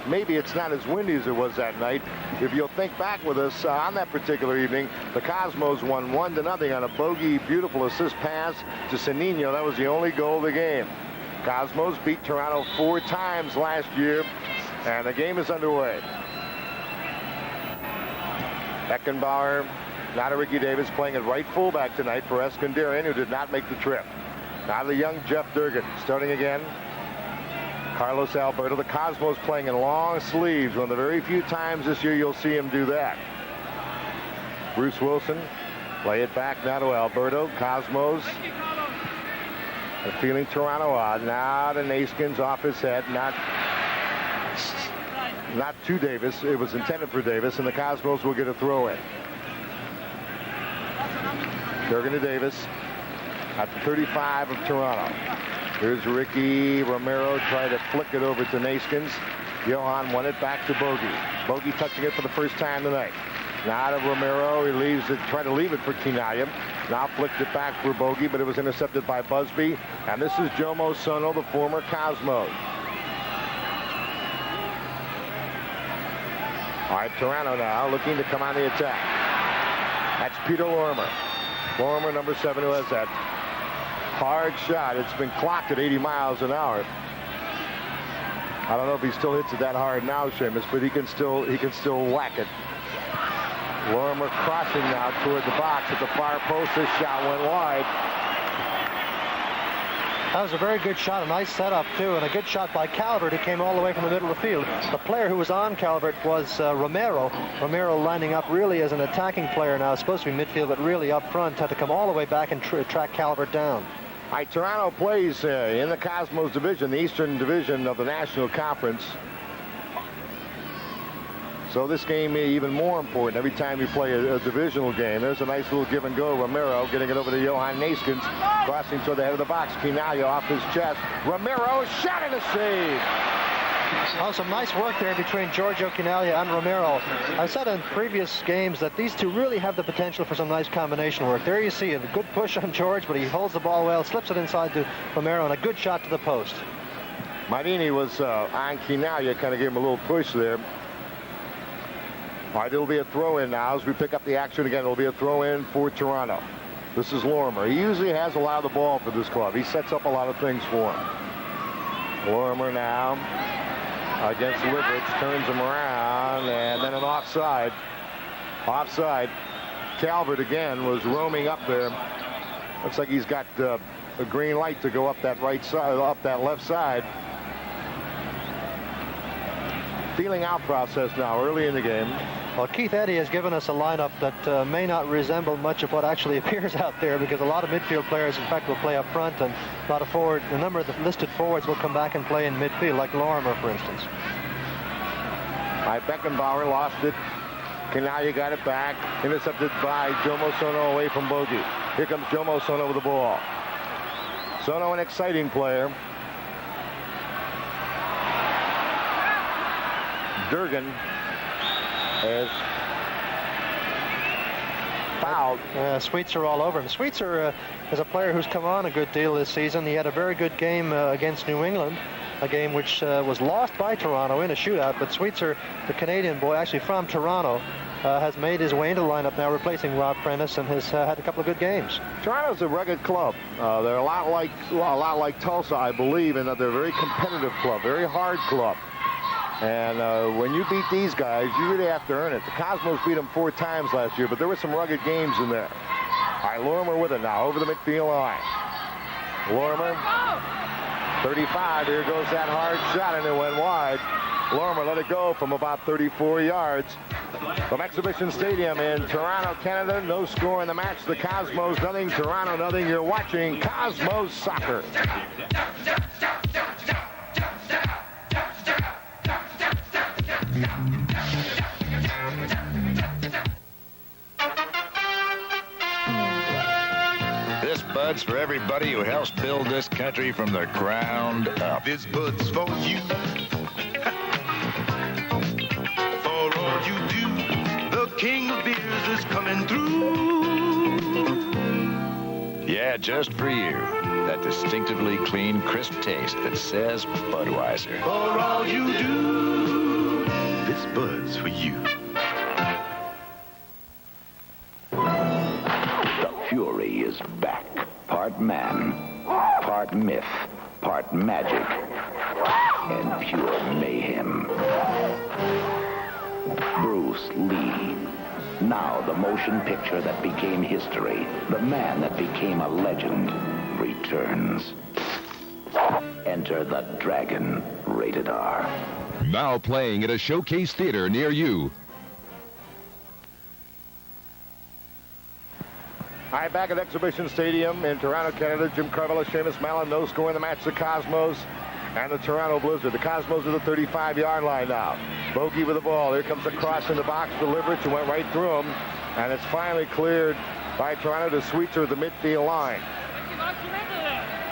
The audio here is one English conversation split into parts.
maybe it's not as windy as it was that night. If you'll think back with us on that particular evening, the Cosmos won 1-0 on a bogey, beautiful assist pass to Sanino. That was the only goal of the game. Cosmos beat Toronto 4 times last year, and the game is underway. Eckenbauer, now to Ricky Davis, playing at right fullback tonight for Eskandarian, who did not make the trip. Now the young Jeff Durgan, starting again. Carlos Alberto, the Cosmos playing in long sleeves, one of the very few times this year you'll see him do that. Bruce Wilson, play it back now to Alberto. Cosmos, feeling Toronto odd. Now to Naskins, off his head, not to Davis. It was intended for Davis, and the Cosmos will get a throw in. Durgan to Davis at the 35 of Toronto. Here's Ricky Romero, try to flick it over to Naskins. Johan won it back to Bogey. Bogey touching it for the first time tonight. Now to Romero, he leaves it, trying to leave it for Kinaya. Now flicked it back for Bogey, but it was intercepted by Busby. And this is Jomo Sono, the former Cosmos. All right, Toronto now looking to come on the attack. That's Peter Lorimer. Lorimer, number 7, who has that hard shot. It's been clocked at 80 miles an hour. I don't know if he still hits it that hard now, Seamus, but he can still whack it. Lorimer crossing now toward the box at the far post. This shot went wide. That was a very good shot, a nice setup too, and a good shot by Calvert, who came all the way from the middle of the field. The player who was on Calvert was Romero. Romero lining up really as an attacking player now, supposed to be midfield, but really up front, had to come all the way back and track Calvert down. All right, Toronto plays in the Cosmos division, the Eastern Division of the National Conference. So this game is even more important every time you play a divisional game. There's a nice little give and go. Romero getting it over to Johan Naskins, crossing toward the head of the box. Kinaya off his chest. Romero shot and a save. Oh, some nice work there between Giorgio Kinaya and Romero. I said in previous games that these two really have the potential for some nice combination work. There you see it, a good push on George, but he holds the ball well, slips it inside to Romero, and a good shot to the post. Marini was on Kinaya, kind of gave him a little push there. All right, it'll be a throw-in now as we pick up the action again. It'll be a throw-in for Toronto. This is Lorimer. He usually has a lot of the ball for this club. He sets up a lot of things for him. Lorimer now against Liverich, turns him around, and then an offside. Offside. Calvert again was roaming up there. Looks like he's got a green light to go up that right side, up that left side. Feeling out process now early in the game. Well, Keith Eddy has given us a lineup that may not resemble much of what actually appears out there, because a lot of midfield players, in fact, will play up front, and a lot of forward. A number of the listed forwards will come back and play in midfield, like Lorimer, for instance. Beckenbauer lost it. Kinaya got it back. Intercepted by Jomo Sono away from Bogey. Here comes Jomo Sono with the ball. Sono, an exciting player. Durgan is fouled. Sweets are all over him. Sweetser is a player who's come on a good deal this season. He had a very good game against New England, a game which was lost by Toronto in a shootout, but Sweetser, the Canadian boy, actually from Toronto, has made his way into the lineup now, replacing Rob Prentice, and has had a couple of good games. Toronto's a rugged club. They're a lot like Tulsa, I believe, in that they're a very competitive club, very hard club. And when you beat these guys, you really have to earn it. The Cosmos beat them 4 times last year, but there were some rugged games in there. All right, Lorimer with it now, over the midfield line. Lorimer, 35, here goes that hard shot, and it went wide. Lorimer let it go from about 34 yards. From Exhibition Stadium in Toronto, Canada, no score in the match. The Cosmos nothing, Toronto nothing. You're watching Cosmos Soccer. This Bud's for everybody who helps build this country from the ground up. This Bud's for you. For all you do, the king of beers is coming through. Yeah, just for you. That distinctively clean, crisp taste that says Budweiser. For all you do. This bud's for you. The Fury is back. Part man, part myth, part magic, and pure mayhem. Bruce Lee. Now the motion picture that became history, the man that became a legend, returns. Enter the Dragon, rated R. Now playing at a showcase theater near you. All right, back at Exhibition Stadium in Toronto, Canada. Jim Carvilla, Seamus Mallon, no score in the match. The Cosmos and the Toronto Blizzard. The Cosmos are the 35-yard line now. Bogey with the ball. Here comes a cross in the box. Delivered to went right through him. And it's finally cleared by Toronto to Sweetser at the midfield line.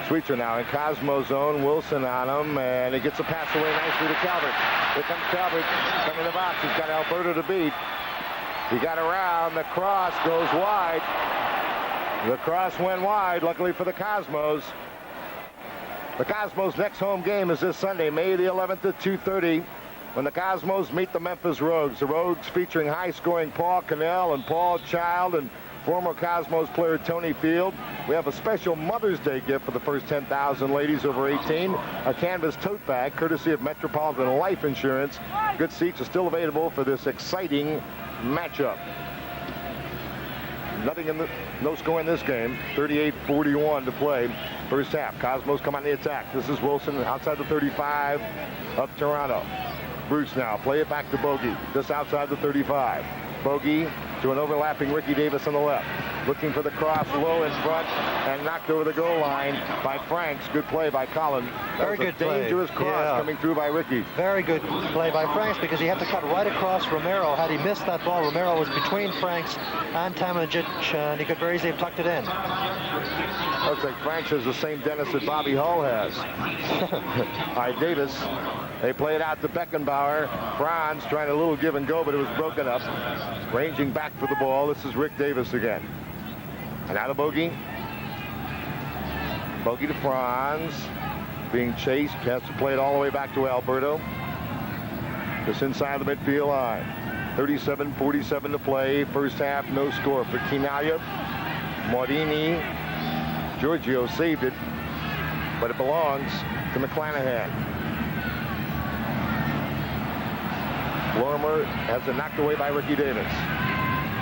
Sweetser now in Cosmo zone. Wilson on him. And he gets a pass away nicely to Calvert. Here comes Calvert. Coming in the box. He's got Alberto to beat. He got around. The cross goes wide. The cross went wide, luckily for the Cosmos. The Cosmos' next home game is this Sunday, May the 11th at 2:30, when the Cosmos meet the Memphis Rogues. The Rogues featuring high-scoring Paul Cannell and Paul Child and former Cosmos player Tony Field. We have a special Mother's Day gift for the first 10,000 ladies over 18. A canvas tote bag, courtesy of Metropolitan Life Insurance. Good seats are still available for this exciting matchup. No score in this game. 38-41 to play. First half. Cosmos come on the attack. This is Wilson outside the 35 of Toronto. Bruce now. Play it back to Bogey. Just outside the 35. Bogey to an overlapping Ricky Davis on the left. Looking for the cross low in front and knocked over the goal line by Franks. Good play by Collin. Very good play. Dangerous cross coming through by Ricky. Very good play by Franks because he had to cut right across Romero. Had he missed that ball, Romero was between Franks and Tamajic, and he could very easily have tucked it in. Looks like Franks has the same dentist that Bobby Hull has. All right, Davis. They play it out to Beckenbauer. Franz trying a little give and go, but it was broken up. Ranging back for the ball. This is Rick Davis again. And now to Bogey. Bogey to Franz. Being chased. Has to play it all the way back to Alberto. Just inside the midfield line. 37-47 to play. First half, no score for Quinaglia. Morini. Giorgio saved it, but it belongs to McClanahan. Lorimer has it knocked away by Ricky Davis.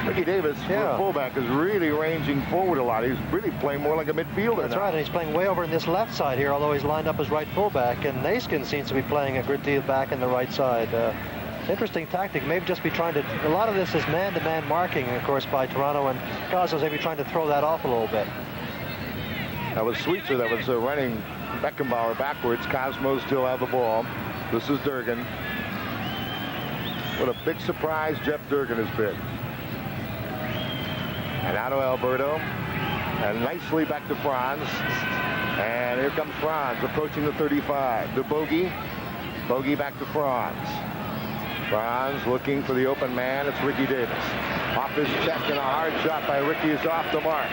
Ricky Davis, for a fullback, is really ranging forward a lot. He's really playing more like a midfielder. That's right, and he's playing way over in this left side here, although he's lined up as right fullback, and Naskin seems to be playing a good deal back in the right side. Interesting tactic. Maybe just be trying to... A lot of this is man-to-man marking, of course, by Toronto, and Cosmos maybe trying to throw that off a little bit. That was Sweetser that was running Beckenbauer backwards. Cosmos still have the ball. This is Durgan. What a big surprise Jeff Durgan has been. And out to Alberto. And nicely back to Franz. And here comes Franz approaching the 35. To Bogey. Bogey back to Franz. Franz looking for the open man. It's Ricky Davis. Off his chest and a hard shot by Ricky is off the mark.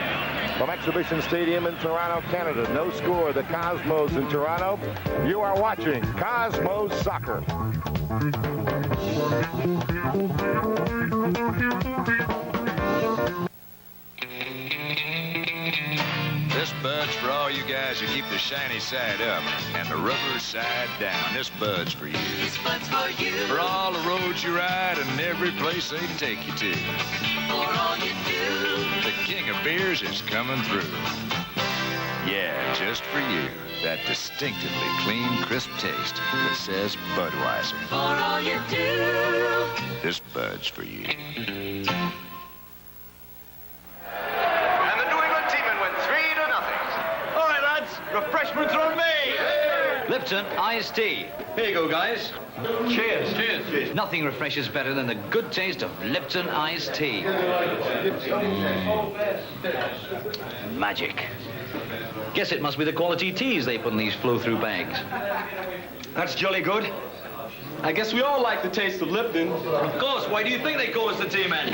From Exhibition Stadium in Toronto, Canada. No score. The Cosmos in Toronto. You are watching Cosmos Soccer. This bud's for all you guys who keep the shiny side up and the rubber side down. This bud's for you. This bud's for you. For all the roads you ride and every place they take you to. For all you do. The king of beers is coming through. Yeah, just for you. That distinctively clean, crisp taste that says Budweiser. For all you do. This bud's for you. Refreshments are made. Lipton iced tea. Here you go, guys. Cheers. Cheers. Cheers. Nothing refreshes better than the good taste of Lipton iced tea. Magic. Guess it must be the quality teas they put in these flow-through bags. That's jolly good. I guess we all like the taste of Lipton. Of course. Why do you think they call us the tea men?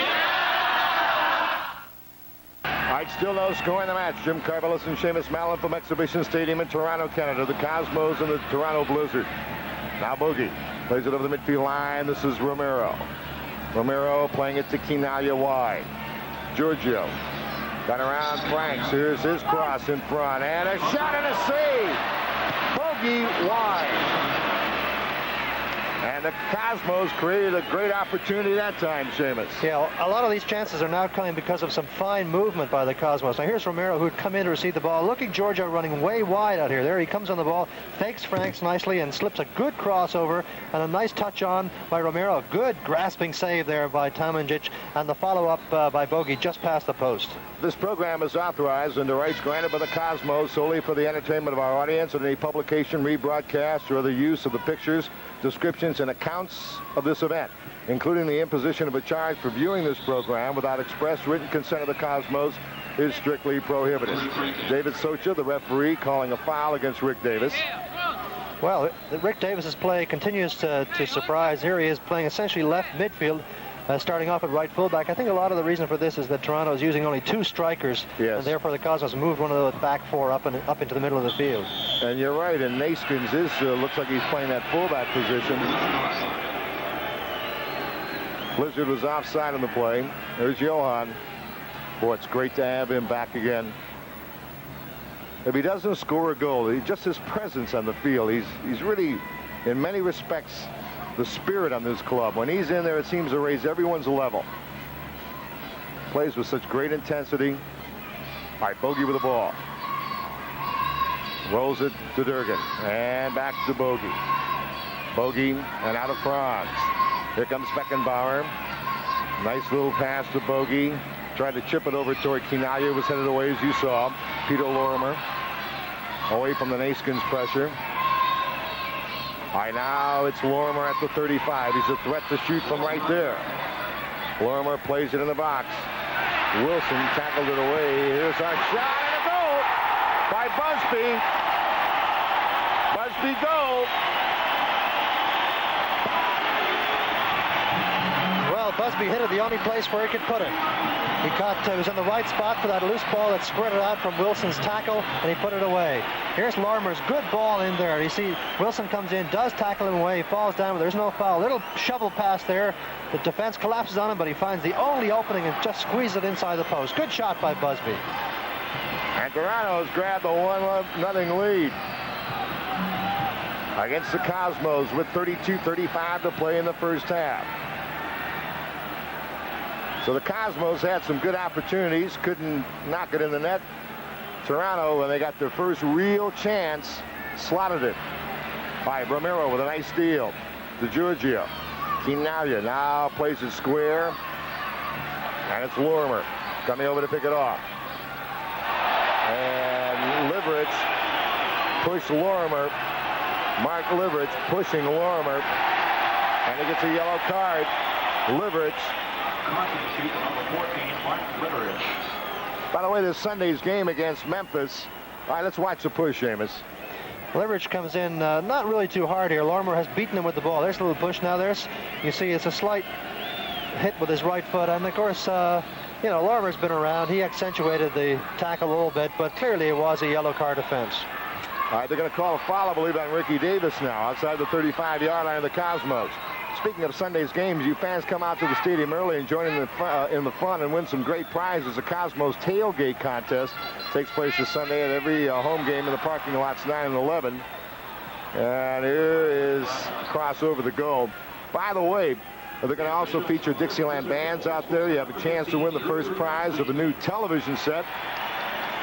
All right, still no score in the match. Jim Carvelis and Seamus Mallon from Exhibition Stadium in Toronto, Canada. The Cosmos and the Toronto Blizzard. Now Bogey. Plays it over the midfield line. This is Romero. Romero playing it to Quinaglia wide. Giorgio got around Franks. Here's his cross in front. And a shot and a save. Bogey wide. And the Cosmos created a great opportunity that time, Seamus. Yeah, a lot of these chances are now coming because of some fine movement by the Cosmos. Now here's Romero, who'd come in to receive the ball. Look at Giorgio running way wide out here. There he comes on the ball, fakes Franks nicely, and slips a good crossover and a nice touch on by Romero. Good grasping save there by Tomanjic, and the follow-up by Bogey just past the post. This program is authorized under rights granted by the Cosmos solely for the entertainment of our audience, and any publication, rebroadcast, or other use of the pictures, descriptions, and accounts of this event, including the imposition of a charge for viewing this program without express written consent of the Cosmos, is strictly prohibited. David Socha, the referee, calling a foul against Rick Davis. Well, Rick Davis's play continues to surprise. Here he is playing essentially left midfield, starting off at right fullback. I think a lot of the reason for this is that Toronto is using only 2 strikers, and therefore the Cosmos moved one of the back 4 up into the middle of the field. And you're right, and Naskins looks like he's playing that fullback position. Blizzard was offside on the play. There's Johan. Boy, it's great to have him back again. If he doesn't score a goal, just his presence on the field, he's really, in many respects, the spirit on this club. When he's in there, it seems to raise everyone's level. Plays with such great intensity. All right, Bogey with the ball. Rolls it to Durgan. And back to Bogey. Bogey and out of Franz. Here comes Beckenbauer. Nice little pass to Bogey. Tried to chip it over toward Quinaglia. Was headed away, as you saw. Peter Lorimer. Away from the Naskins pressure. All right, now it's Lorimer at the 35. He's a threat to shoot from right there. Lorimer plays it in the box. Wilson tackled it away. Here's our shot and a goal by Busby. Busby goal. Well, Busby hit it the only place where he could put it. He was in the right spot for that loose ball that squirted out from Wilson's tackle, and he put it away. Here's Lorimer's good ball in there. You see Wilson comes in, does tackle him away, falls down, but there's no foul. Little shovel pass there. The defense collapses on him, but he finds the only opening and just squeezes it inside the post. Good shot by Busby. And Toronto's grabbed a 1-0 lead against the Cosmos with 32-35 to play in the first half. So the Cosmos had some good opportunities, couldn't knock it in the net. Toronto, when they got their first real chance, slotted it. All right, Romero with a nice steal to Giorgio. Quinaglia now plays it square, and it's Lorimer coming over to pick it off. And Liverich pushed Lorimer. Mark Liverich pushing Lorimer, and he gets a yellow card. Liverich. By the way, this Sunday's game against Memphis. All right, let's watch the push, Seamus. Liverich comes in not really too hard here. Lorimer has beaten him with the ball. There's a little push now. You see it's a slight hit with his right foot. And, of course, Lorimer's been around. He accentuated the tackle a little bit, but clearly it was a yellow card offense. All right, they're going to call a foul, I believe, on Ricky Davis now outside the 35-yard line of the Cosmos. Speaking of Sunday's games, you fans come out to the stadium early and join in the fun and win some great prizes. The Cosmos Tailgate Contest takes place this Sunday at every home game in the parking lots 9 and 11. And here is cross over the goal. By the way, they're going to also feature Dixieland bands out there. You have a chance to win the first prize of a new television set.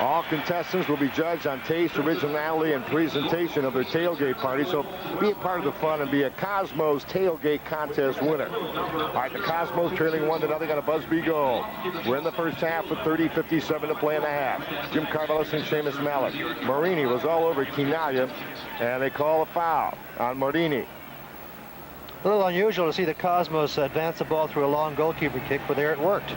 All contestants will be judged on taste, originality, and presentation of their tailgate party. So be a part of the fun and be a Cosmos Tailgate Contest winner. All right, the Cosmos trailing 1-0 on a Busby goal. We're in the first half with 30:57 to play in the half. Jim Carvelis and Seamus Mallet. Marini was all over Quinaglia, and they call a foul on Marini. A little unusual to see the Cosmos advance the ball through a long goalkeeper kick, but there it worked.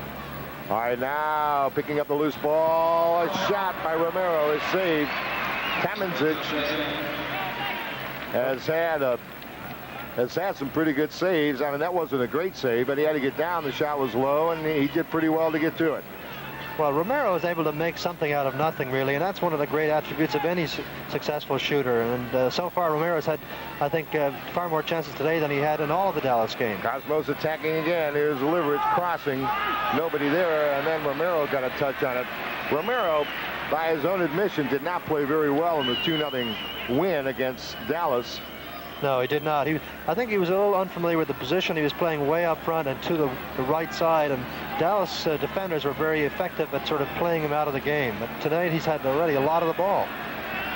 All right, now picking up the loose ball. A shot by Romero is saved. Tomanjic has had some pretty good saves. I mean, that wasn't a great save, but he had to get down. The shot was low, and he did pretty well to get to it. Well, Romero is able to make something out of nothing, really, and that's one of the great attributes of any successful shooter. And so far, Romero's had, I think, far more chances today than he had in all of the Dallas games. Cosmos attacking again. Here's Liverich crossing. Nobody there, and then Romero got a touch on it. Romero, by his own admission, did not play very well in the 2-0 win against Dallas. No, he did not. I think he was a little unfamiliar with the position. He was playing way up front and to the right side, and Dallas defenders were very effective at sort of playing him out of the game. But tonight he's had already a lot of the ball.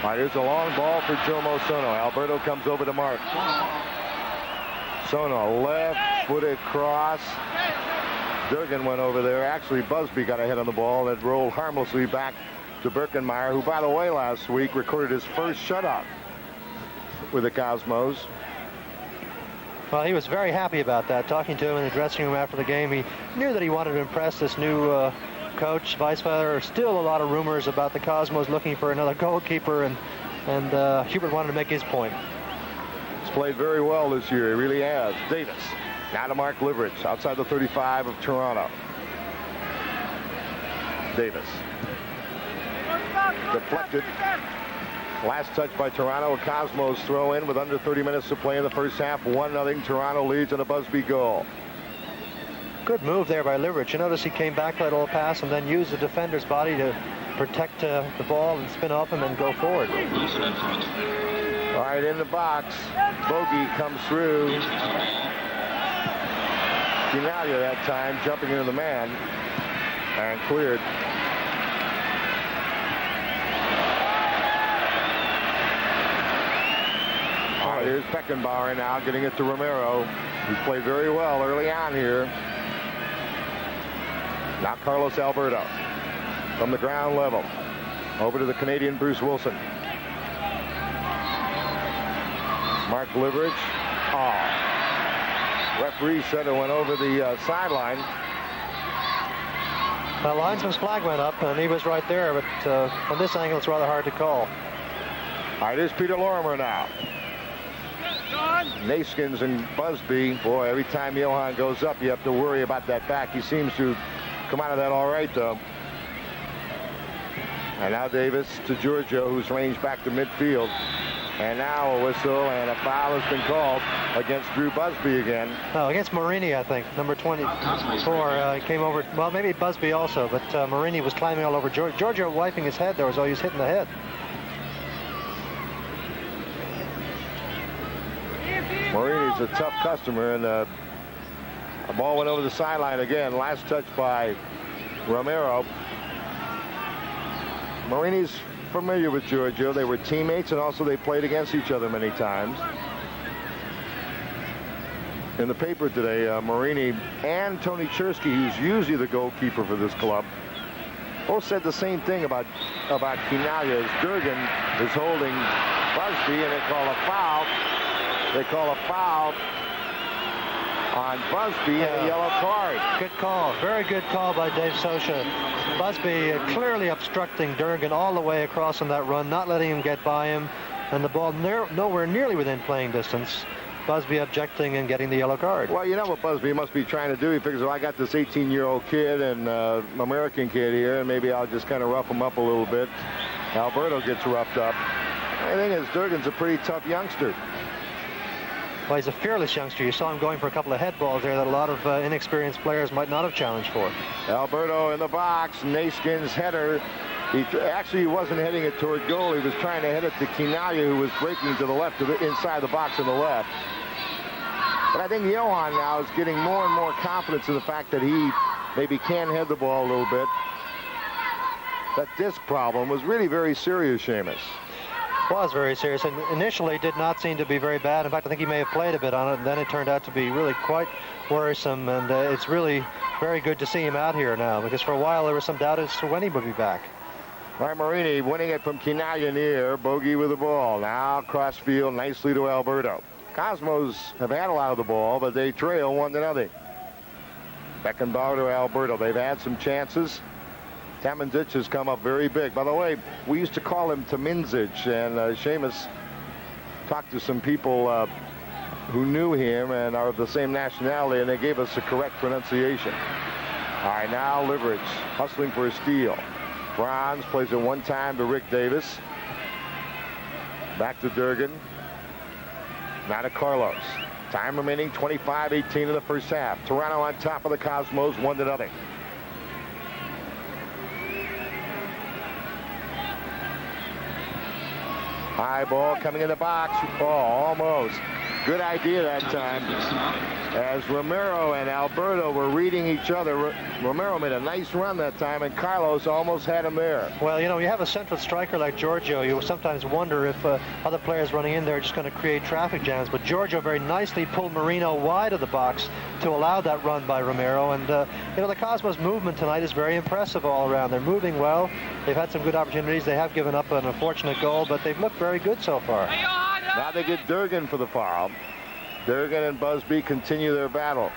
All right, here's a long ball for Jomo Sono. Alberto comes over to Mark. Sono, left-footed cross. Durgan went over there. Actually, Busby got a hit on the ball that rolled harmlessly back to Birkenmeyer, who, by the way, last week recorded his first shutout with the Cosmos. Well, he was very happy about that. Talking to him in the dressing room after the game, he knew that he wanted to impress this new coach, Vice. There are still a lot of rumors about the Cosmos looking for another goalkeeper, and Hubert wanted to make his point. He's played very well this year. He really has. Davis. Now to Mark Liverich, outside the 35 of Toronto. Davis. Deflected. Last touch by Toronto. A Cosmos throw in with under 30 minutes to play in the first half. 1-0. Toronto leads on a Busby goal. Good move there by Liverich. You notice he came back, let all pass, and then used the defender's body to protect the ball and spin off him and go forward. All right, in the box. Bogey comes through. Quinalia that time jumping into the man and cleared. All right, here's Beckenbauer now getting it to Romero, who's played very well early on here. Now Carlos Alberto from the ground level over to the Canadian Bruce Wilson. Mark Liverich. Referee said it went over the sideline. The linesman's flag went up, and he was right there, but from this angle, it's rather hard to call. All right, here's Peter Lorimer now. Naskins and Busby. Boy, every time Johan goes up, you have to worry about that back. He seems to come out of that all right, though. And now Davis to Giorgio, who's ranged back to midfield. And now a whistle and a foul has been called against Drew Busby again. No, against Marini, I think. Number 24 came over. Well, maybe Busby also, but Marini was climbing all over Giorgio. Giorgio wiping his head there as though he was hitting the head. Marini's a tough customer, and the ball went over the sideline again. Last touch by Romero. Marini's familiar with Giorgio. They were teammates, and also they played against each other many times. In the paper today, Marini and Tony Chersky, who's usually the goalkeeper for this club, both said the same thing about Quinalia. Durgan is holding Busby, and they call a foul. They call a foul on Busby and a yellow card. Good call. Very good call by Dave Sosha. Busby clearly obstructing Durgan all the way across on that run, not letting him get by him, and the ball nowhere nearly within playing distance. Busby objecting and getting the yellow card. Well, you know what Busby must be trying to do. He figures, well, I got this 18-year-old kid and American kid here, and maybe I'll just kind of rough him up a little bit. Alberto gets roughed up. The thing is, Durgan's a pretty tough youngster. Well, he's a fearless youngster. You saw him going for a couple of head balls there that a lot of inexperienced players might not have challenged for. Alberto in the box. Naskin's header. He wasn't heading it toward goal. He was trying to head it to Quinalia, who was breaking to the left, to the inside the box on the left. But I think Johan now is getting more and more confidence in the fact that he maybe can head the ball a little bit. That disc problem was really very serious, Seamus. Was very serious, and initially did not seem to be very bad. In fact, I think he may have played a bit on it, and then it turned out to be really quite worrisome, and it's really very good to see him out here now, because for a while there was some doubt as to when he would be back. All right, Marini winning it from Quinalia near. Bogey with the ball. Now cross field nicely to Alberto. Cosmos have had a lot of the ball, but they trail 1-0. Beckenbauer to Alberto. They've had some chances. Tamandzic has come up very big. By the way, we used to call him Tamindzic, and Seamus talked to some people who knew him and are of the same nationality, and they gave us the correct pronunciation. All right, now Liverich hustling for a steal. Franz plays it one time to Rick Davis. Back to Durgan. Now to Carlos. Time remaining 25-18 in the first half. Toronto on top of the Cosmos 1-0. High ball coming in the box. Oh, almost. Good idea that time. As Romero and Alberto were reading each other, Romero made a nice run that time, and Carlos almost had him there. Well, you know, you have a central striker like Giorgio. You sometimes wonder if other players running in there are just going to create traffic jams. But Giorgio very nicely pulled Marino wide of the box to allow that run by Romero. And, you know, the Cosmos movement tonight is very impressive all around. They're moving well. They've had some good opportunities. They have given up an unfortunate goal, but they've looked very good so far. Now they get Durgan for the foul. Durgan and Busby continue their battle.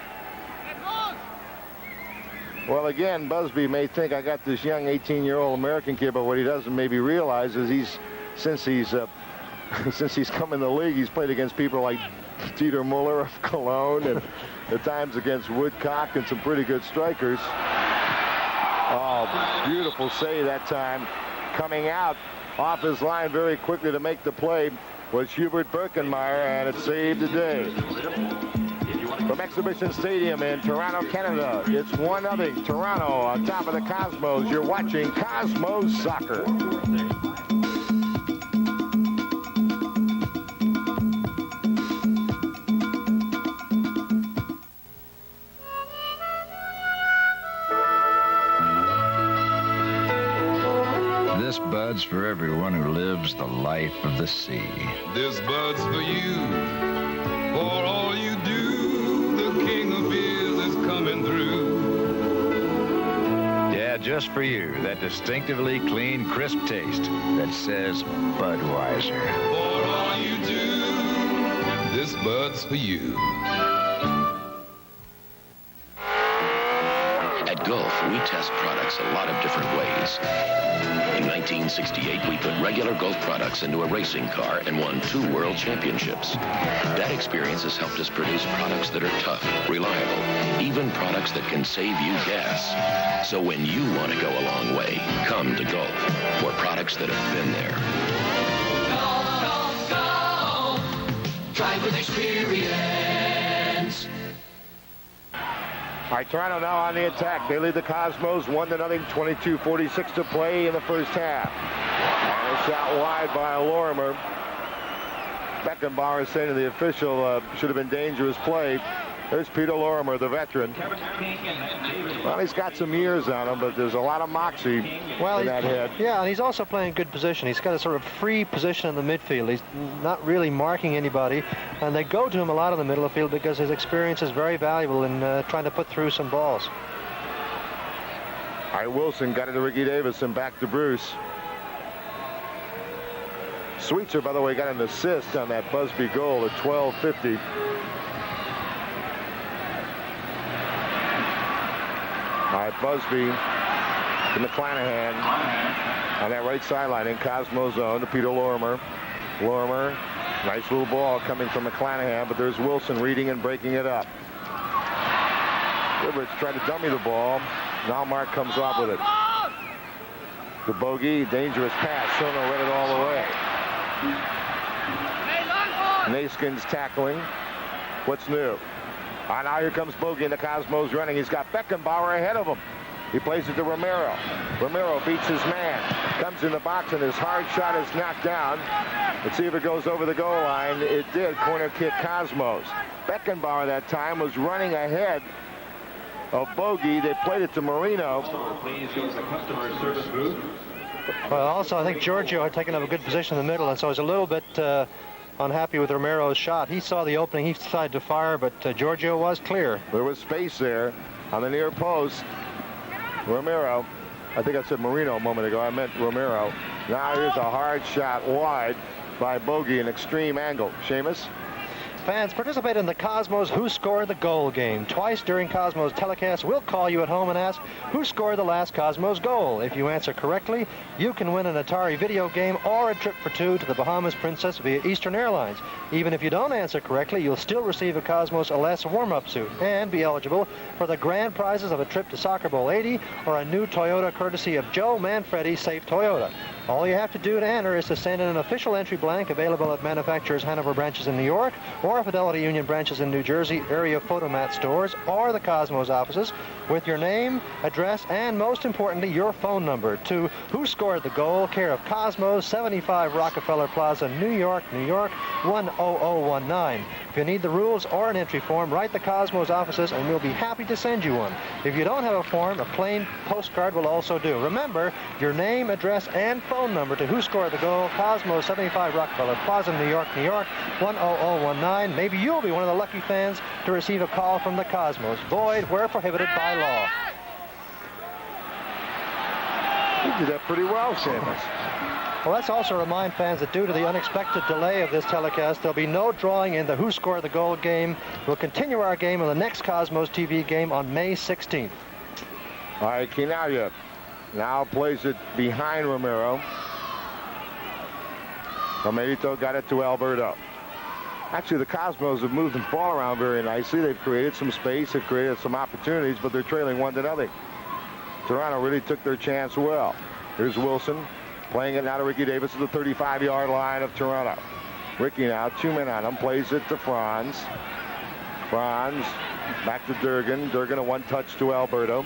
Well, again, Busby may think I got this young 18-year-old American kid, but what he doesn't maybe realize is since he's come in the league, he's played against people like Dieter Muller of Cologne and at times against Woodcock and some pretty good strikers. Oh, beautiful save that time. Coming out off his line very quickly to make the play was Hubert Birkenmeyer, and it saved the day. From Exhibition Stadium in Toronto, Canada, it's 1-0 Toronto on top of the Cosmos. You're watching Cosmos Soccer. This bud's for everyone who lives the life of the sea. This bud's for you, for all you do. The king of beers is coming through. Yeah, just for you. That distinctively clean, crisp taste that says Budweiser. For all you do, this bud's for you. At Gulf, we test products a lot of different ways. In 1968, we put regular Gulf products into a racing car and won 2 world championships. That experience has helped us produce products that are tough, reliable, even products that can save you gas. So when you want to go a long way, come to Gulf for products that have been there. Go, go, go. Drive with experience. All right, Toronto now on the attack. They lead the Cosmos 1-0, 22:46 to play in the first half. And a shot wide by Lorimer. Beckenbauer is saying to the official, should have been dangerous play. There's Peter Lorimer, the veteran. Well, he's got some years on him, but there's a lot of moxie in that head. Yeah, and he's also playing good position. He's got a sort of free position in the midfield. He's not really marking anybody, and they go to him a lot in the middle of the field because his experience is very valuable in trying to put through some balls. All right, Wilson got it to Ricky Davis and back to Bruce. Sweetser, by the way, got an assist on that Busby goal at 12:50. All right, Busby to McClanahan on that right sideline in Cosmo zone to Peter Lorimer. Lorimer, nice little ball coming from McClanahan, but there's Wilson reading and breaking it up. Rivers tried to dummy the ball. Now Mark comes off with it. The bogey, dangerous pass. Sono read it all the way. Naskins tackling. What's new? Now here comes Bogey, and the Cosmos running. He's got Beckenbauer ahead of him. He plays it to Romero. Romero beats his man. Comes in the box, and his hard shot is knocked down. Let's see if it goes over the goal line. It did. Corner kick Cosmos. Beckenbauer that time was running ahead of Bogey. They played it to Marino. Well, also, I think Giorgio had taken up a good position in the middle, and so was a little bit unhappy with Romero's shot. He saw the opening. He decided to fire, but Giorgio was clear. There was space there on the near post. Romero, I think I said Marino a moment ago. I meant Romero. Now here's a hard shot wide by Bogey, an extreme angle. Seamus? Fans, participate in the Cosmos Who Scored the Goal game. Twice during Cosmos telecast, we'll call you at home and ask who scored the last Cosmos goal. If you answer correctly, you can win an Atari video game or a trip for two to the Bahamas Princess via Eastern Airlines. Even if you don't answer correctly, you'll still receive a Cosmos LS warm-up suit and be eligible for the grand prizes of a trip to Soccer Bowl 80 or a new Toyota courtesy of Joe Manfredi Safe Toyota. All you have to do to enter is to send in an official entry blank available at manufacturers' Hanover branches in New York or Fidelity Union branches in New Jersey, area Photomat stores, or the Cosmos offices with your name, address, and most importantly, your phone number to Who Scored the Goal, care of Cosmos, 75 Rockefeller Plaza, New York, New York, 10019. If you need the rules or an entry form, write the Cosmos offices and we'll be happy to send you one. If you don't have a form, a plain postcard will also do. Remember, your name, address, and phone number to Who Scored the Goal, Cosmos, 75 Rockefeller Plaza, New York, New York, 10019. Maybe you'll be one of the lucky fans to receive a call from the Cosmos. Void where prohibited by law. You did that pretty well, Seamus. Well, let's also remind fans that due to the unexpected delay of this telecast, there'll be no drawing in the Who Scored the Goal game. We'll continue our game in the next Cosmos TV game on May 16th. All right, Quinalha now plays it behind Romero. Romerito got it to Alberto. Actually, the Cosmos have moved the ball around very nicely. They've created some space, they've created some opportunities, but they're trailing 1-0. Toronto really took their chance well. Here's Wilson playing it now to Ricky Davis at the 35-yard line of Toronto. Ricky now, 2 men on him, plays it to Franz. Franz back to Durgan. Durgan a one-touch to Alberto.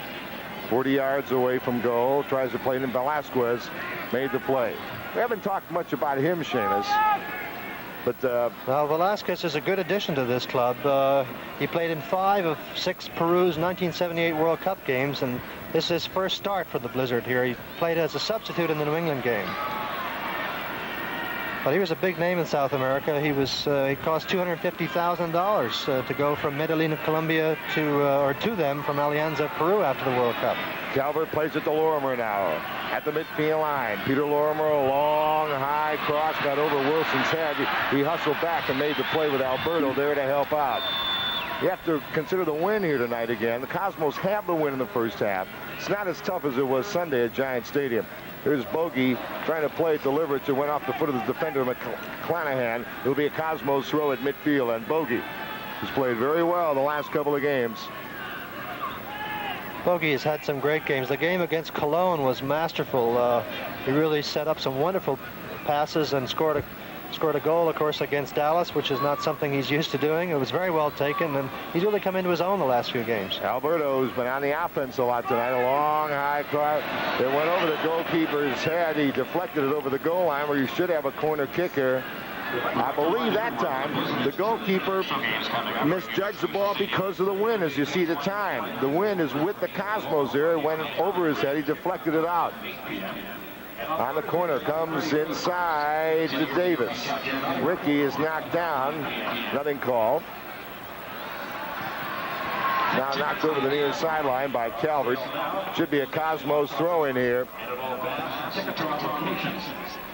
40 yards away from goal, tries to play it in. Velasquez made the play. We haven't talked much about him, Seamus. But well, Velasquez is a good addition to this club. He played in 5 of 6 Peru's 1978 World Cup games, and this is his first start for the Blizzard here. He played as a substitute in the New England game. But he was a big name in South America. He cost $250,000 to go from Medellin of Colombia to them from Alianza Peru after the World Cup. Calvert plays it to Lorimer now at the midfield line. Peter Lorimer, a long, high cross, got over Wilson's head. He hustled back and made the play with Alberto there to help out. You have to consider the win here tonight again. The Cosmos have the win in the first half. It's not as tough as it was Sunday at Giant Stadium. Here's Bogey trying to play it, deliver it. It went off the foot of the defender, McClanahan. It'll be a Cosmos throw at midfield, and Bogey has played very well the last couple of games. Bogey has had some great games. The game against Cologne was masterful. He really set up some wonderful passes and scored a goal, of course, against Dallas, which is not something he's used to doing. It was very well taken, and he's really come into his own the last few games. Alberto's been on the offense a lot tonight. A long, high cross. It went over the goalkeeper's head. He deflected it over the goal line where you should have a corner kick here. I believe that time the goalkeeper misjudged the ball because of the wind, as you see the time. The wind is with the Cosmos there. It went over his head. He deflected it out. On the corner, comes inside to Davis. Ricky is knocked down. Nothing called. Now knocked over the near sideline by Calvert. Should be a Cosmos throw in here.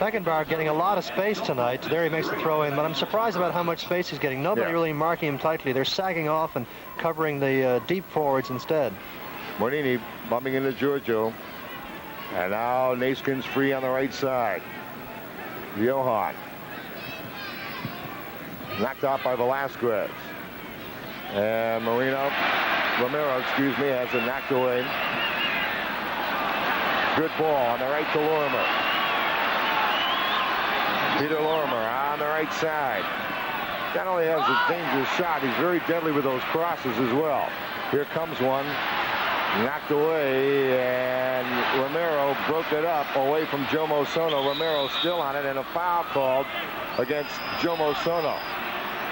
Beckenbauer getting a lot of space tonight. There he makes the throw in, but I'm surprised about how much space he's getting. Nobody really marking him tightly. They're sagging off and covering the deep forwards instead. Mornini bumping into Giorgio. And now Naskin's free on the right side. Johan. Knocked out by Velasquez. And Romero, has it knocked away. Good ball on the right to Lorimer. Peter Lorimer on the right side. Not only has a dangerous shot, he's very deadly with those crosses as well. Here comes one. Knocked away, and Romero broke it up away from Jomo Sono. Romero still on it, and a foul called against Jomo Sono.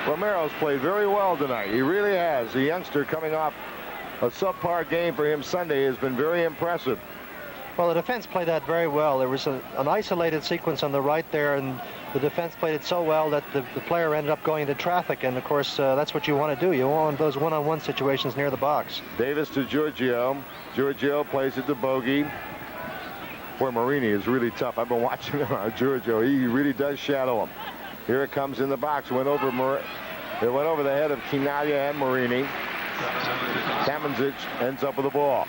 Romero's played very well tonight. He really has. The youngster coming off a subpar game for him Sunday has been very impressive. Well, the defense played that very well. There was an isolated sequence on the right there, and the defense played it so well that the player ended up going into traffic, and of course that's what you want to do. You want those one-on-one situations near the box. Davis to Giorgio. Giorgio plays it to Bogey. Boy, Marini is really tough. I've been watching him on Giorgio. He really does shadow him. Here it comes in the box. Went over It went over the head of Kinaya and Marini. Kamenzic ends up with the ball.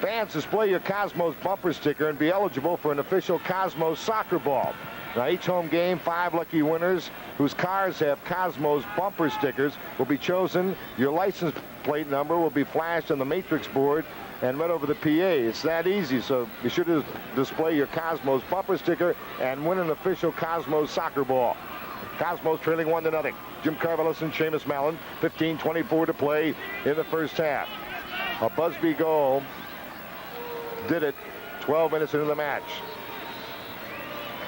Fans, display your Cosmos bumper sticker and be eligible for an official Cosmos soccer ball. Now, each home game, 5 lucky winners whose cars have Cosmos bumper stickers will be chosen. Your license plate number will be flashed on the matrix board and read over the PA. It's that easy, so be sure to display your Cosmos bumper sticker and win an official Cosmos soccer ball. Cosmos trailing 1-0. Jim Carvelis and Seamus Mallon, 15:24 to play in the first half. A Busby goal did it 12 minutes into the match.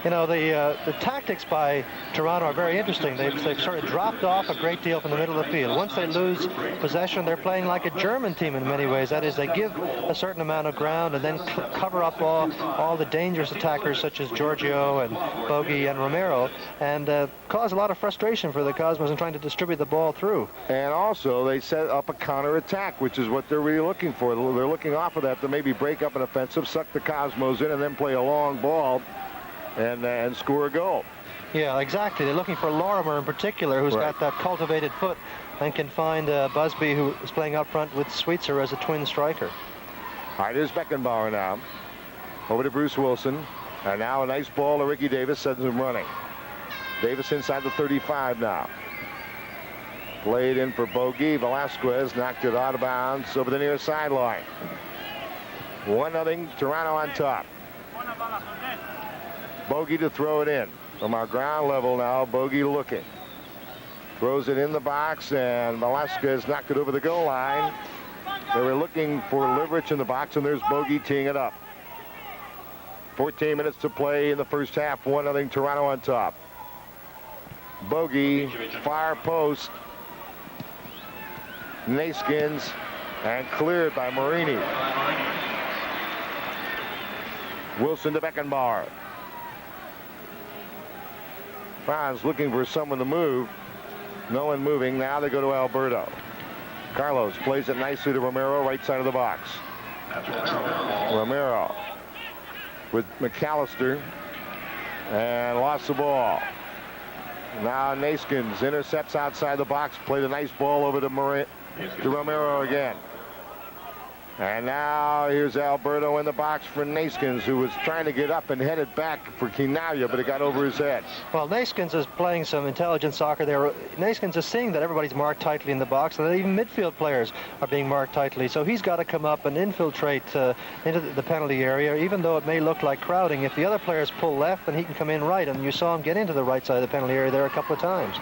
You know, the tactics by Toronto are very interesting. They've sort of dropped off a great deal from the middle of the field. Once they lose possession, they're playing like a German team in many ways. That is, they give a certain amount of ground and then cover up all the dangerous attackers such as Giorgio and Bogey and Romero, and cause a lot of frustration for the Cosmos in trying to distribute the ball through. And also, they set up a counter-attack, which is what they're really looking for. They're looking off of that to maybe break up an offensive, suck the Cosmos in, and then play a long ball and score a goal. Yeah, exactly. They're looking for Lorimer in particular, who's got that cultivated foot and can find Busby, who is playing up front with Sweetser as a twin striker. All right, here's Beckenbauer now. Over to Bruce Wilson. And now a nice ball to Ricky Davis, sends him running. Davis inside the 35 now. Played in for Bogey. Velasquez knocked it out of bounds over the near sideline. 1-0, Toronto on top. Bogey to throw it in from our ground level now. Bogey looking. Throws it in the box, and Velasquez knocked it over the goal line. They were looking for Liverich in the box, and there's Bogey teeing it up. 14 minutes to play in the first half. 1-0, Toronto on top. Bogey, far post. Naskins, and cleared by Marini. Wilson to Beckenbauer. Franz looking for someone to move. No one moving. Now they go to Alberto. Carlos plays it nicely to Romero, right side of the box. Romero with McAllister, and lost the ball. Now Naskins intercepts outside the box. Played a nice ball over to Romero again. And now here's Alberto in the box for Naskins, who was trying to get up and headed back for Kinaya, but it got over his head. Well, Naskins is playing some intelligent soccer there. Naskins is seeing that everybody's marked tightly in the box, and that even midfield players are being marked tightly. So he's got to come up and infiltrate into the penalty area, even though it may look like crowding. If the other players pull left, then he can come in right, and you saw him get into the right side of the penalty area there a couple of times.